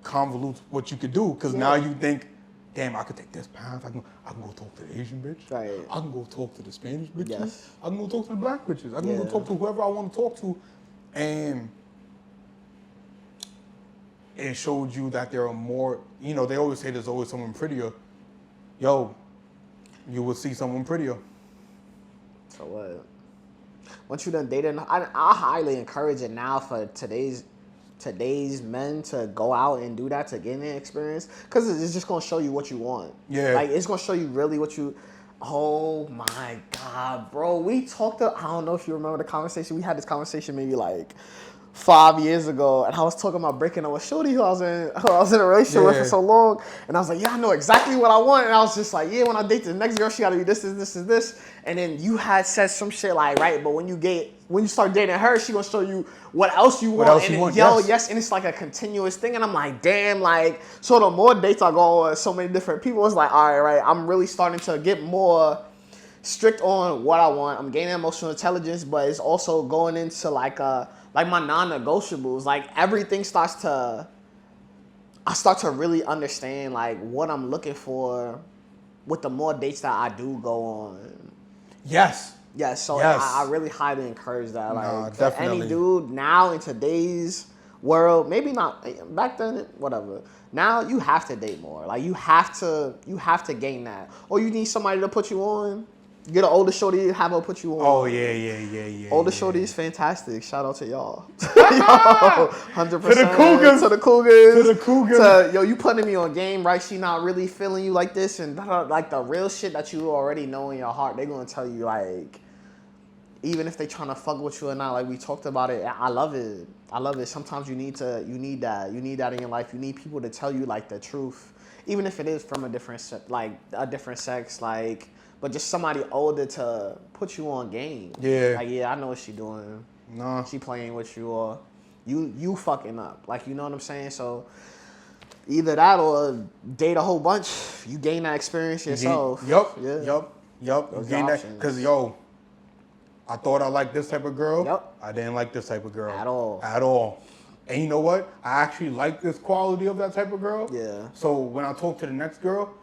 convolutes what you could do because now you think, damn, I could take this path. I can go talk to the Asian bitch. Right. I can go talk to the Spanish bitches. Yes. I can go talk to the black bitches. I can go talk to whoever I want to talk to, and it showed you that there are more. You know, they always say there's always someone prettier. Yo, you will see someone prettier. So what? Once you done dated, I highly encourage it now for today's men to go out and do that to gain the experience, because it's just gonna show you what you want. Yeah. Like, it's gonna show you really what you. Oh my God, bro. We talked. I don't know if you remember the conversation. We had this conversation maybe like 5 years ago, and I was talking about breaking up with Shorty who I was in a relationship with for so long, and I was like, yeah, I know exactly what I want, and I was just like, yeah, when I date the next girl, she gotta be this, and then you had said some shit like, right, but when you start dating her, she gonna show you what else you want, yes, and it's like a continuous thing, and I'm like, damn, like, so the more dates I go on with so many different people, it's like, all right, I'm really starting to get more strict on what I want. I'm gaining emotional intelligence, but it's also going into like my non-negotiables. Like, everything I start to really understand like what I'm looking for with the more dates that I do go on. Yes. Yes, so yes. I really highly encourage that. Like, for definitely. Any dude now in today's world, maybe not back then, whatever. Now you have to date more. Like, you have to gain that. Or you need somebody to put you on. Get an older shorty, have her put you on. Oh, yeah. Older shorty is fantastic. Shout out to y'all. 100%. To the Cougars. To the Cougars. To the Cougars. Yo, you putting me on game, right? She not really feeling you like this. And like the real shit that you already know in your heart, they going to tell you, like, even if they trying to fuck with you or not, like we talked about it. I love it. Sometimes you need that. You need that in your life. You need people to tell you, like, the truth. Even if it is from a different sex, like, but just somebody older to put you on game. Yeah. Like, yeah, I know what she doing. No. She playing with you, or you fucking up. Like, you know what I'm saying? So either that or date a whole bunch. You gain that experience yourself. Yup. You gain that. Because, I thought I liked this type of girl. Yep. I didn't like this type of girl. At all. And you know what? I actually like this quality of that type of girl. Yeah. So when I talk to the next girl,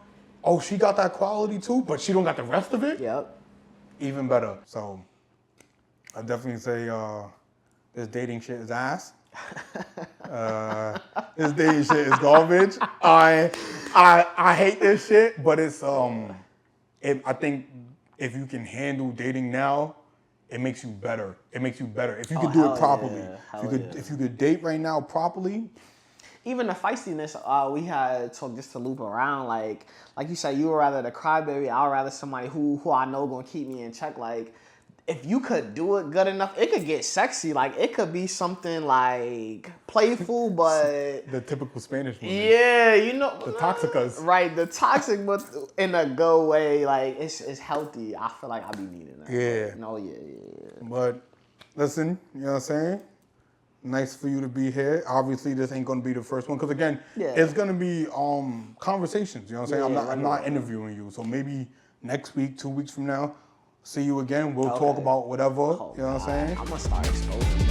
oh, she got that quality too, but she don't got the rest of it? Yep. Even better. So I definitely say this dating shit is ass. This dating shit is garbage. I hate this shit, but it's I think if you can handle dating now, it makes you better. If you could do it properly. Yeah. If you could date right now properly. Even the feistiness we had talked just to loop around, like you said, you would rather the crybaby. I'd rather somebody who I know gonna keep me in check. Like, if you could do it good enough, it could get sexy. Like, it could be something like playful, but the typical Spanish woman. Yeah, you know, the toxicas. Right, the toxic, but in a good way. Like, it's healthy. I feel like I be needing that. Yeah. No, yeah. But listen, you know what I'm saying? Nice for you to be here. Obviously, this ain't gonna be the first one, because again, it's gonna be conversations. You know what I'm saying? Yeah, I'm not interviewing you. So maybe next week, 2 weeks from now, see you again. We'll talk about whatever. You know what I'm saying? I'm gonna start exposing.